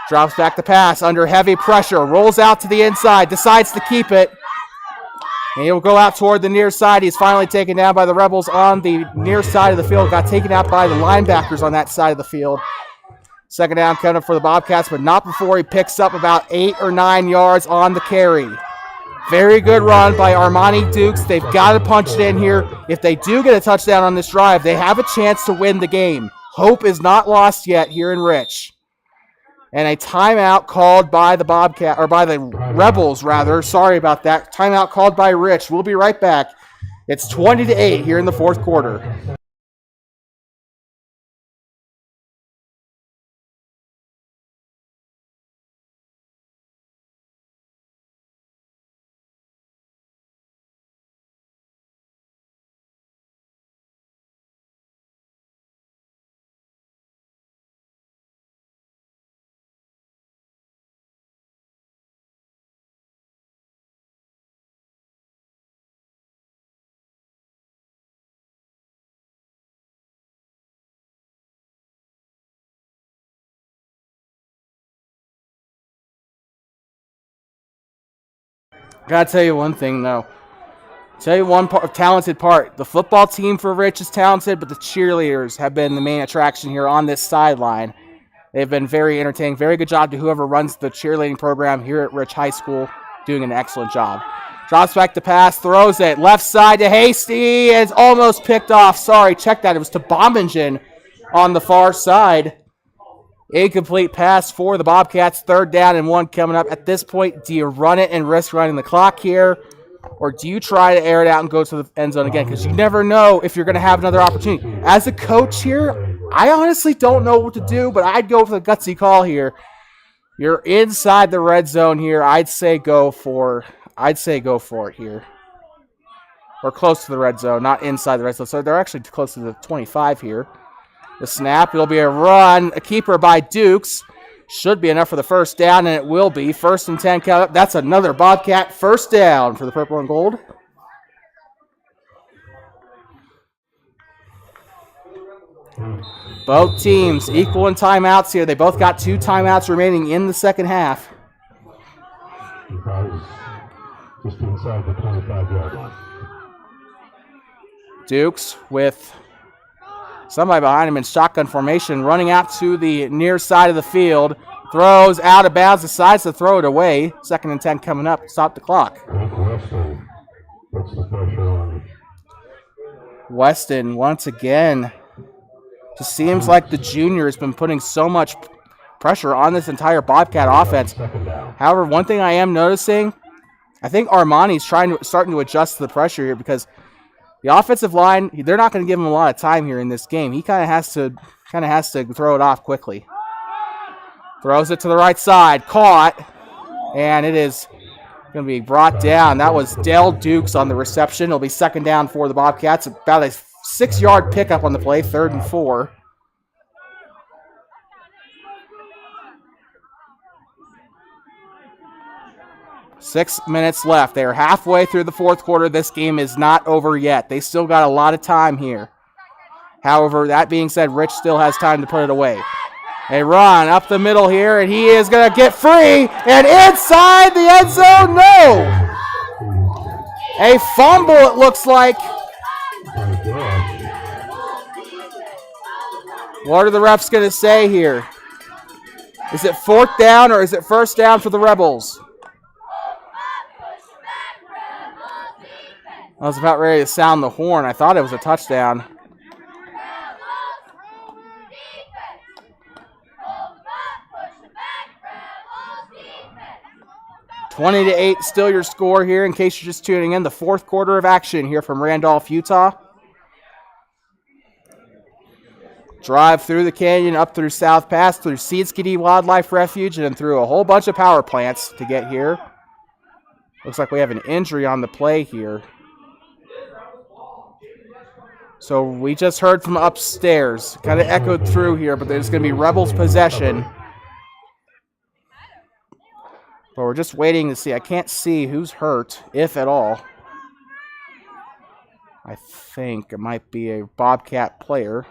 Drops back the pass under heavy pressure. Rolls out to the inside. Decides to keep it. And he'll go out toward the near side. He's finally taken down by the Rebels on the near side of the field. Got taken out by the linebackers on that side of the field. 2nd down coming for the Bobcats, but not before he picks up about 8 or 9 yards on the carry. Very good run by Armani Dukes. They've got to punch it in here. If they do get a touchdown on this drive, they have a chance to win the game. Hope is not lost yet here in Rich. And a timeout called by the Rebels, rather. Sorry about that. Timeout called by Rich. We'll be right back. It's 20-8 here in the 4th quarter. Gotta tell you one thing, though. Tell you one talented part. The football team for Rich is talented, but the cheerleaders have been the main attraction here on this sideline. They've been very entertaining. Very good job to whoever runs the cheerleading program here at Rich High School. Doing an excellent job. Drops back to pass, throws it. Left side to Hasty. It's almost picked off. Sorry, check that. It was to Bombingen on the far side. Incomplete pass for the Bobcats. 3rd down and 1 coming up. At this point, do you run it and risk running the clock here? Or do you try to air it out and go to the end zone again? Because you never know if you're going to have another opportunity. As a coach here, I honestly don't know what to do, but I'd go for the gutsy call here. You're inside the red zone here. I'd say go for it here. Or close to the red zone, not inside the red zone. So they're actually close to the 25 here. The snap, it'll be a run. A keeper by Dukes. Should be enough for the 1st down, and it will be. 1st and 10 coming up. That's another Bobcat 1st down for the purple and gold. Both teams equal in timeouts here. They both got 2 timeouts remaining in the second half.
Just inside the 25-yard line.
Dukes with somebody behind him in shotgun formation, running out to the near side of the field. Throws out of bounds, decides to throw it away. 2nd and 10 coming up. Stop the clock.
Weston puts the pressure on.
Weston once again. Just seems like the junior has been putting so much pressure on this entire Bobcat offense. However, one thing I am noticing, I think Armani's starting to adjust to the pressure here because the offensive line, they're not going to give him a lot of time here in this game. He kind of has to throw it off quickly. Throws it to the right side, caught, and it is going to be brought down. That was Dell Dukes on the reception. It'll be 2nd down for the Bobcats. About a 6-yard pickup on the play, 3rd and 4. Six minutes left. They are halfway through the 4th quarter. This game is not over yet. They still got a lot of time here. However, that being said, Rich still has time to put it away. A run up the middle here, and he is going to get free, and inside the end zone, no! A fumble, it looks like. What are the refs going to say here? Is it 4th down or is it 1st down for the Rebels? I was about ready to sound the horn. I thought it was a touchdown. $20-8, still your score here. In case you're just tuning in, the 4th quarter of action here from Randolph, Utah. Drive through the canyon, up through South Pass, through Seedskiddy Wildlife Refuge, and then through a whole bunch of power plants to get here. Looks like we have an injury on the play here. So we just heard from upstairs. Kind of echoed through here, but there's going to be Rebels possession. But we're just waiting to see. I can't see who's hurt, if at all. I think it might be a Bobcat player.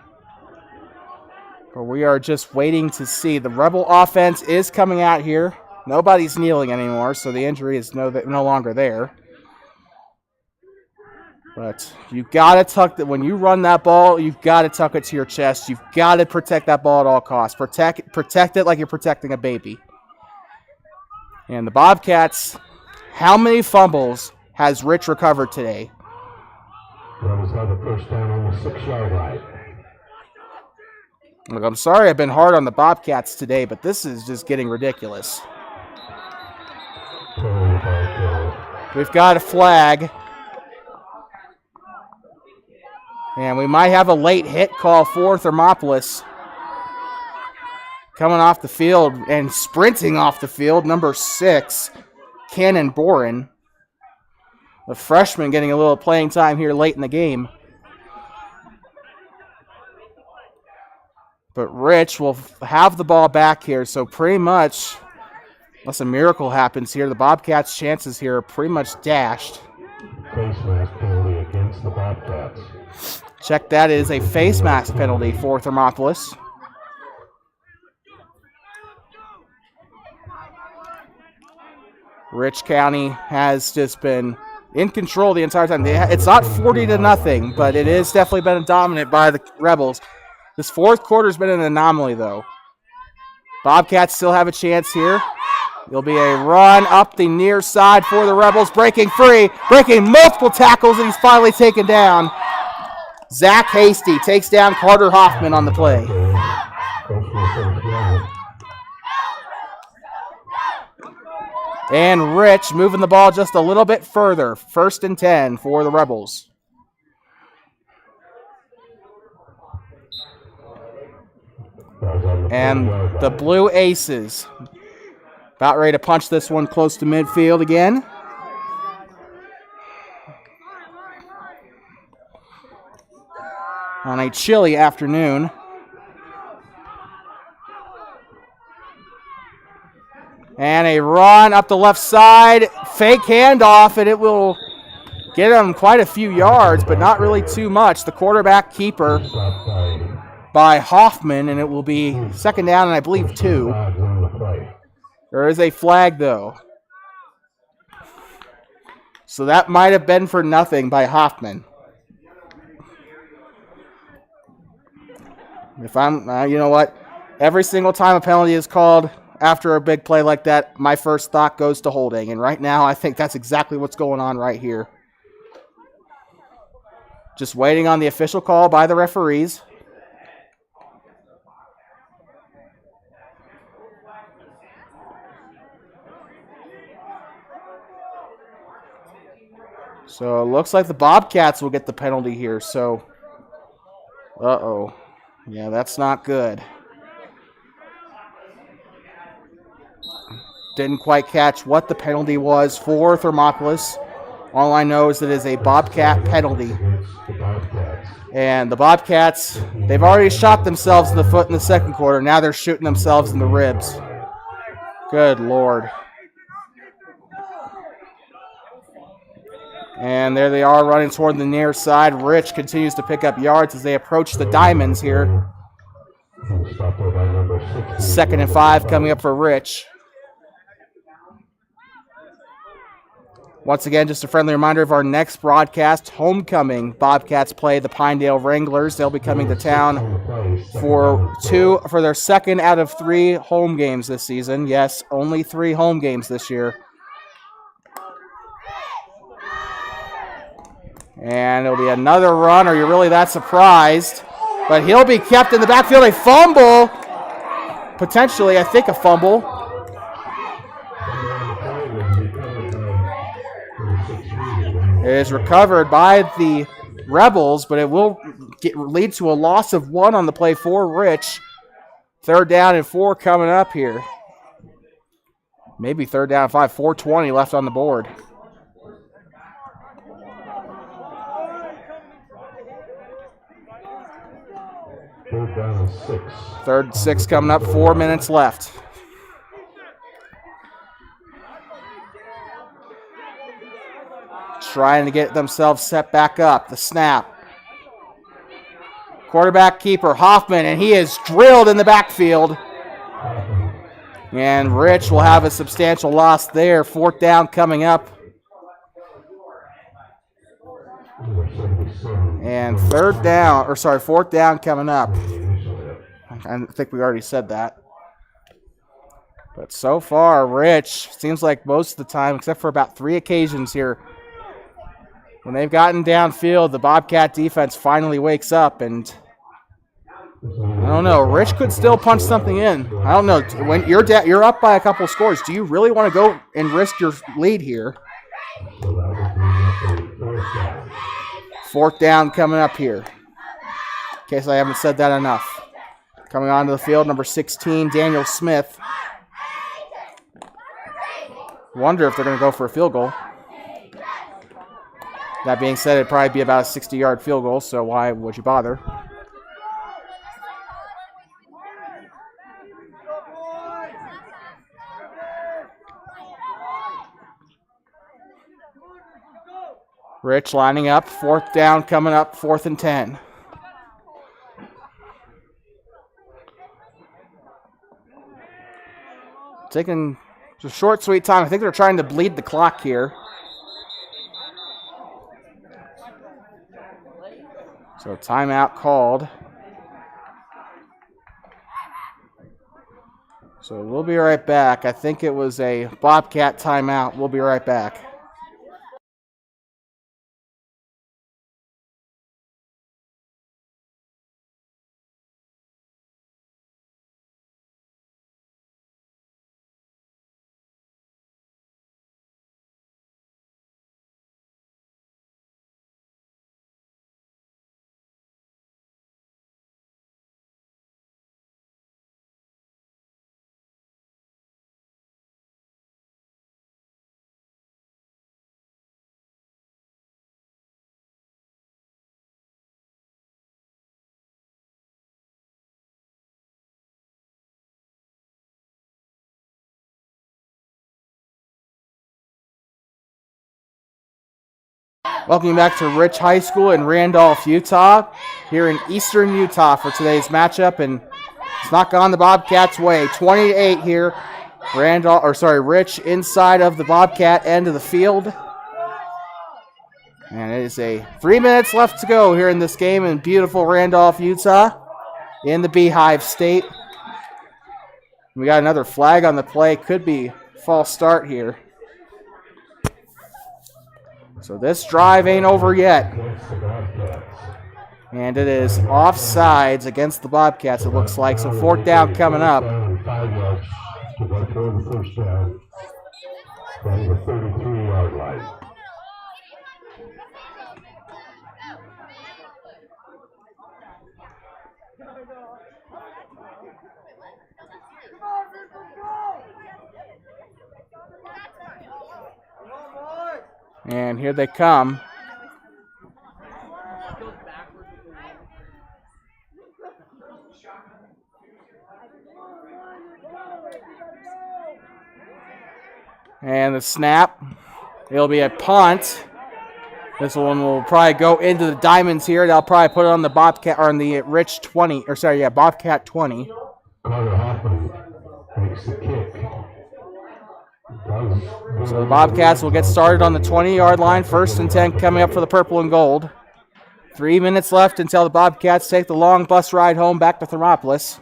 But we are just waiting to see. The Rebel offense is coming out here. Nobody's kneeling anymore, so the injury is no longer there. But you've got to tuck that. When you run that ball, you've got to tuck it to your chest. You've got to protect that ball at all costs. Protect it like you're protecting a baby. And the Bobcats, how many fumbles has Rich recovered today?
Rebels have the 1st down on the 6-yard line.
Look, I'm sorry I've been hard on the Bobcats today, but this is just getting ridiculous. We've got a flag. And we might have a late hit call for Thermopolis. Coming off the field and sprinting off the field, number 6, Cannon Boren. The freshman getting a little playing time here late in the game. But Rich will have the ball back here, so pretty much, unless a miracle happens here, the Bobcats' chances here are pretty much dashed.
Face mask penalty against the Bobcats.
Check that, it is a face mask penalty for Thermopolis. Rich County has just been in control the entire time. It's not 40-0, but it is definitely been dominant by the Rebels. This 4th quarter has been an anomaly, though. Bobcats still have a chance here. There'll be a run up the near side for the Rebels, breaking free, breaking multiple tackles, and he's finally taken down. Zach Hasty takes down Carter Hoffman on the play. And Rich moving the ball just a little bit further. 1st and 10 for the Rebels. And the Blue Aces about ready to punch this one close to midfield again. On a chilly afternoon. And a run up the left side. Fake handoff, and it will get him quite a few yards, but not really too much. The quarterback keeper by Hoffman, and it will be 2nd down and I believe 2. There is a flag, though. So that might have been for nothing by Hoffman. If I'm, you know what? Every single time a penalty is called after a big play like that, my first thought goes to holding. And right now, I think that's exactly what's going on right here. Just waiting on the official call by the referees. So it looks like the Bobcats will get the penalty here. So, uh-oh. Yeah, that's not good. Didn't quite catch what the penalty was for Thermopolis. All I know is that it is a Bobcat penalty. And the Bobcats, they've already shot themselves in the foot in the 2nd quarter. Now they're shooting themselves in the ribs. Good Lord. And there they are running toward the near side. Rich continues to pick up yards as they approach the diamonds here. 2nd and 5 coming up for Rich. Once again, just a friendly reminder of our next broadcast, Homecoming. Bobcats play the Pinedale Wranglers. They'll be coming to town for their 2nd out of 3 home games this season. Yes, only 3 home games this year. And it'll be another run. Are you really that surprised? But he'll be kept in the backfield. A fumble. Potentially, I think, a fumble. It is recovered by the Rebels, but it will lead to a loss of 1 on the play for Rich. 3rd down and 4 coming up here. Maybe 3rd down and 5. 4:20 left on the board.
Third down and 6.
3rd and 6 coming up. 4 minutes left. Trying to get themselves set back up. The snap. Quarterback keeper Hoffman, and he is drilled in the backfield. And Rich will have a substantial loss there. 4th down coming up. And 4th down coming up. I think we already said that. But so far, Rich seems like most of the time, except for about 3 occasions here, when they've gotten downfield, the Bobcat defense finally wakes up, and I don't know. Rich could still punch something in. I don't know. When you're up by a couple scores, do you really want to go and risk your lead here? 4th down coming up here. In case I haven't said that enough. Coming onto the field, number 16, Daniel Smith. Wonder if they're going to go for a field goal. That being said, it'd probably be about a 60-yard field goal, so why would you bother? Rich lining up. 4th down coming up. 4th and 10. Taking a short, sweet time. I think they're trying to bleed the clock here. So timeout called. So we'll be right back. I think it was a Bobcat timeout. We'll be right back. Welcome back to Rich High School in Randolph, Utah. Here in eastern Utah for today's matchup, and it's not gone the Bobcats' way. 20-8 here. Rich inside of the Bobcat end of the field. And it is a 3 minutes left to go here in this game in beautiful Randolph, Utah, in the Beehive State. We got another flag on the play. Could be false start here. So this drive ain't over yet. And it is offsides against the Bobcats, it looks like. So fourth down coming up.
From the 33-yard line.
And here they come. And the snap. It'll be a punt. This one will probably go into the diamonds here. They'll probably put it on the Bobcat or on the Rich 20. Bobcat 20.
Carter Hoffman makes the kick.
So the Bobcats will get started on the 20-yard line. 1st and 10 coming up for the purple and gold. 3 minutes left until the Bobcats take the long bus ride home back to Thermopolis.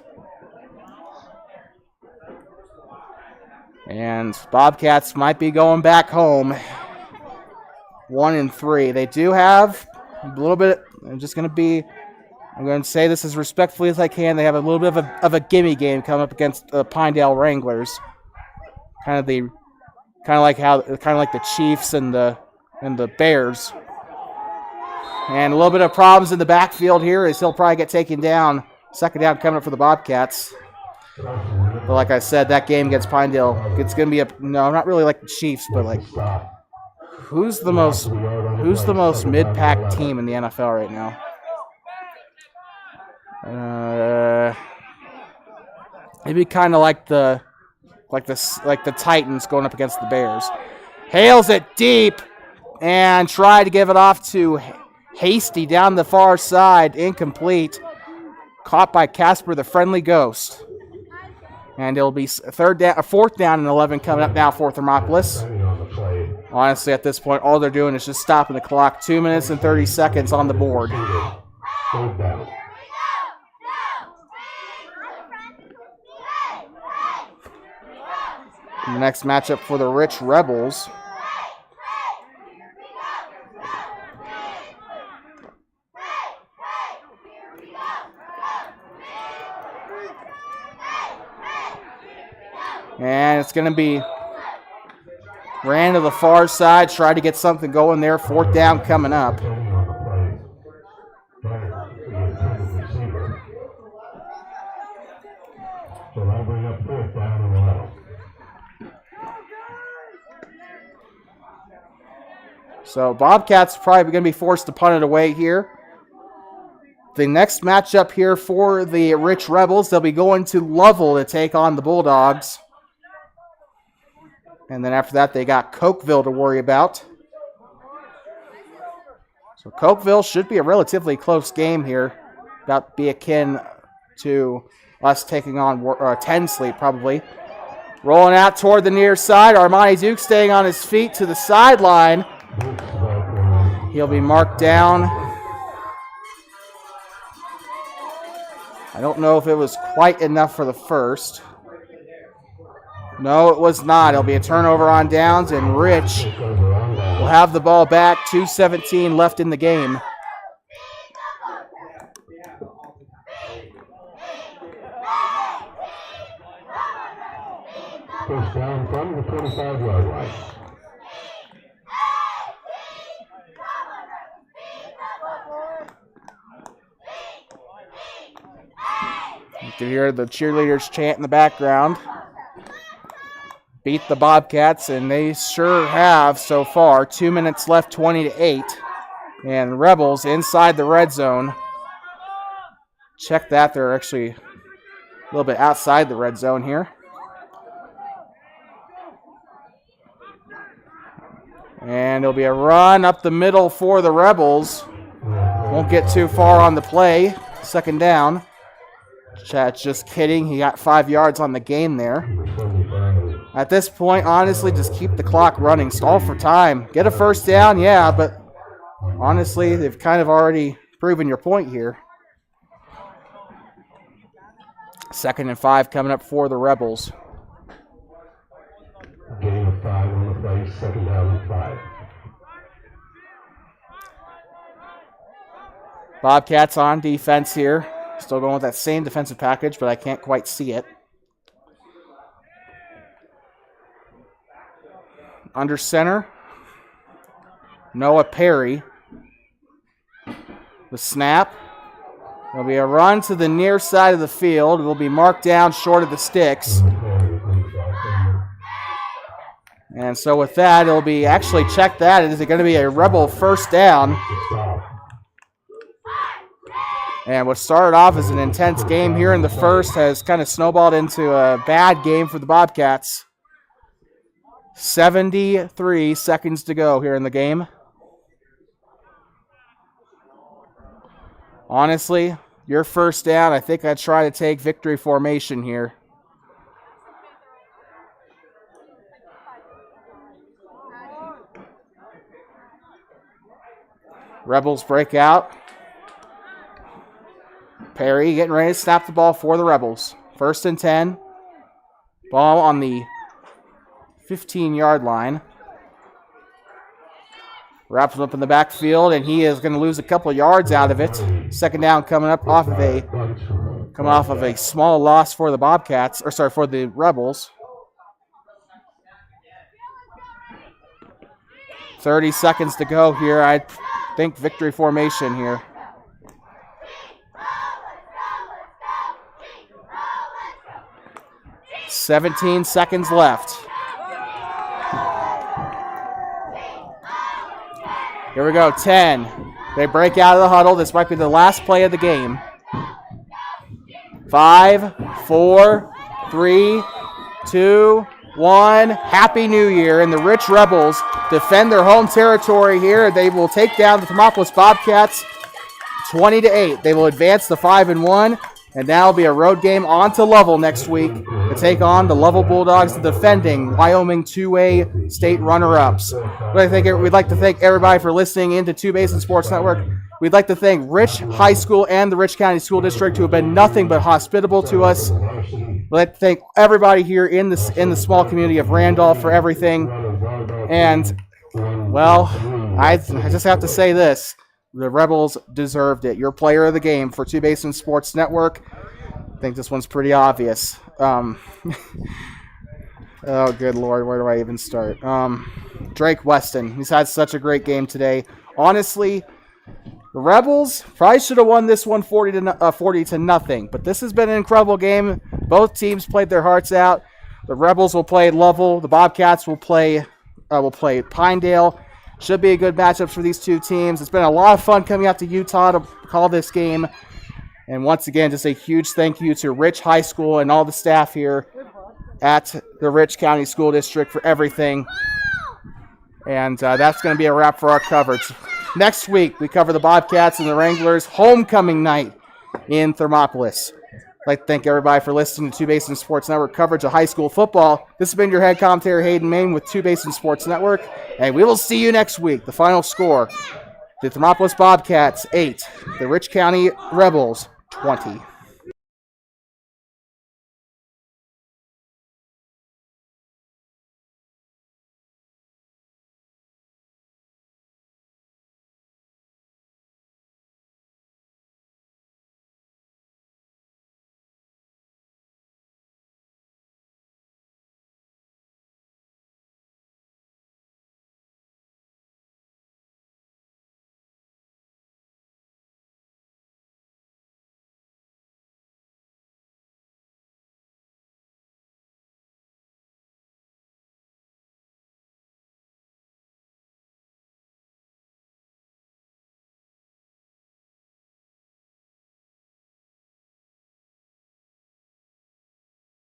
And Bobcats might be going back home. 1-3. They do have a little bit. I'm going to say this as respectfully as I can. They have a little bit of a gimme game coming up against the Pinedale Wranglers. Kind of like the Chiefs and the Bears. And a little bit of problems in the backfield here as he'll probably get taken down. 2nd down coming up for the Bobcats. But like I said, that game against Pinedale, it's going to be not really like the Chiefs, but like who's the most mid-pack team in the NFL right now? Maybe kind of like the Titans going up against the Bears. Hails it deep and tried to give it off to Hasty down the far side. Incomplete. Caught by Casper the Friendly Ghost. And it'll be 4th down and 11 coming up now for Thermopolis. Honestly, at this point, all they're doing is just stopping the clock. 2 minutes and 30 seconds on the board. The next matchup for the Rich Rebels. And it's going to be ran to the far side, tried to get something going there. 4th down coming up.
So that'll bring up 4th down and 11.
So Bobcats probably going to be forced to punt it away here. The next matchup here for the Rich Rebels, they'll be going to Lovell to take on the Bulldogs. And then after that, they got Cokeville to worry about. So Cokeville should be a relatively close game here. About to be akin to us taking on Tensley, probably. Rolling out toward the near side. Armani Duke staying on his feet to the sideline. He'll be marked down. I don't know if it was quite enough for the first. No, it was not. It'll be a turnover on downs, and Rich will have the ball back. 2:17 left in the game.
First down from the 25-yard line.
You can hear the cheerleaders chant in the background. Beat the Bobcats, and they sure have so far. 2 minutes left, 20-8. And Rebels inside the red zone. Check that. They're actually a little bit outside the red zone here. And it'll be a run up the middle for the Rebels. Won't get too far on the play. Second down. Chat's just kidding. He got 5 yards on the gain there. At this point, honestly, just keep the clock running. Stall for time. Get a first down, yeah, but honestly, they've kind of already proven your point here. 2nd and 5 coming up for the Rebels.
Gain of 5 on the play, 2nd down and 5.
Bobcats on defense here. Still going with that same defensive package, but I can't quite see it. Under center, Noah Perry. The snap. There'll be a run to the near side of the field. It will be marked down short of the sticks. And so with that, it'll be actually check that. Is it going to be a Rebel first down? And what started off as an intense game here in the first has kind of snowballed into a bad game for the Bobcats. 73 seconds to go here in the game. Honestly, your first down, I think I'd try to take victory formation here. Rebels break out. Perry getting ready to snap the ball for the Rebels. 1st and 10. Ball on the 15-yard line. Wraps him up in the backfield, and he is going to lose a couple yards out of it. 2nd down coming up off of a small loss for the Bobcats, or sorry, for the Rebels. 30 seconds to go here. I think victory formation here. "17 seconds left. Here we go, 10. They break out of the huddle. This might be the last play of the game. 5, 4, 3, 2, 1. Happy New Year. And the Rich Rebels defend their home territory here. They will take down the Thermopolis Bobcats 20-8. They will advance to 5-1. And that'll be a road game on to Lovell next week to take on the Lovell Bulldogs, the defending Wyoming 2A state runner-ups. We'd like to thank everybody for listening into Two Basin Sports Network. We'd like to thank Rich High School and the Rich County School District, who have been nothing but hospitable to us. We'd like to thank everybody here in the small community of Randolph for everything. And, well, I just have to say this. The Rebels deserved it. Your player of the game for Two Basin Sports Network. I think this one's pretty obvious. Oh, good Lord. Where do I even start? Drake Weston. He's had such a great game today. Honestly, the Rebels probably should have won this one 40-0. But this has been an incredible game. Both teams played their hearts out. The Rebels will play Lovell. The Bobcats will play Pinedale. Should be a good matchup for these two teams. It's been a lot of fun coming out to Utah to call this game. And once again, just a huge thank you to Rich High School and all the staff here at the Rich County School District for everything. And that's going to be a wrap for our coverage. Next week, we cover the Bobcats and the Wranglers homecoming night in Thermopolis. I'd like to thank everybody for listening to Two Basin Sports Network coverage of high school football. This has been your head commentator, Hayden Main, with Two Basin Sports Network. And we will see you next week. The final score, the Thermopolis Bobcats 8, the Rich County Rebels 20.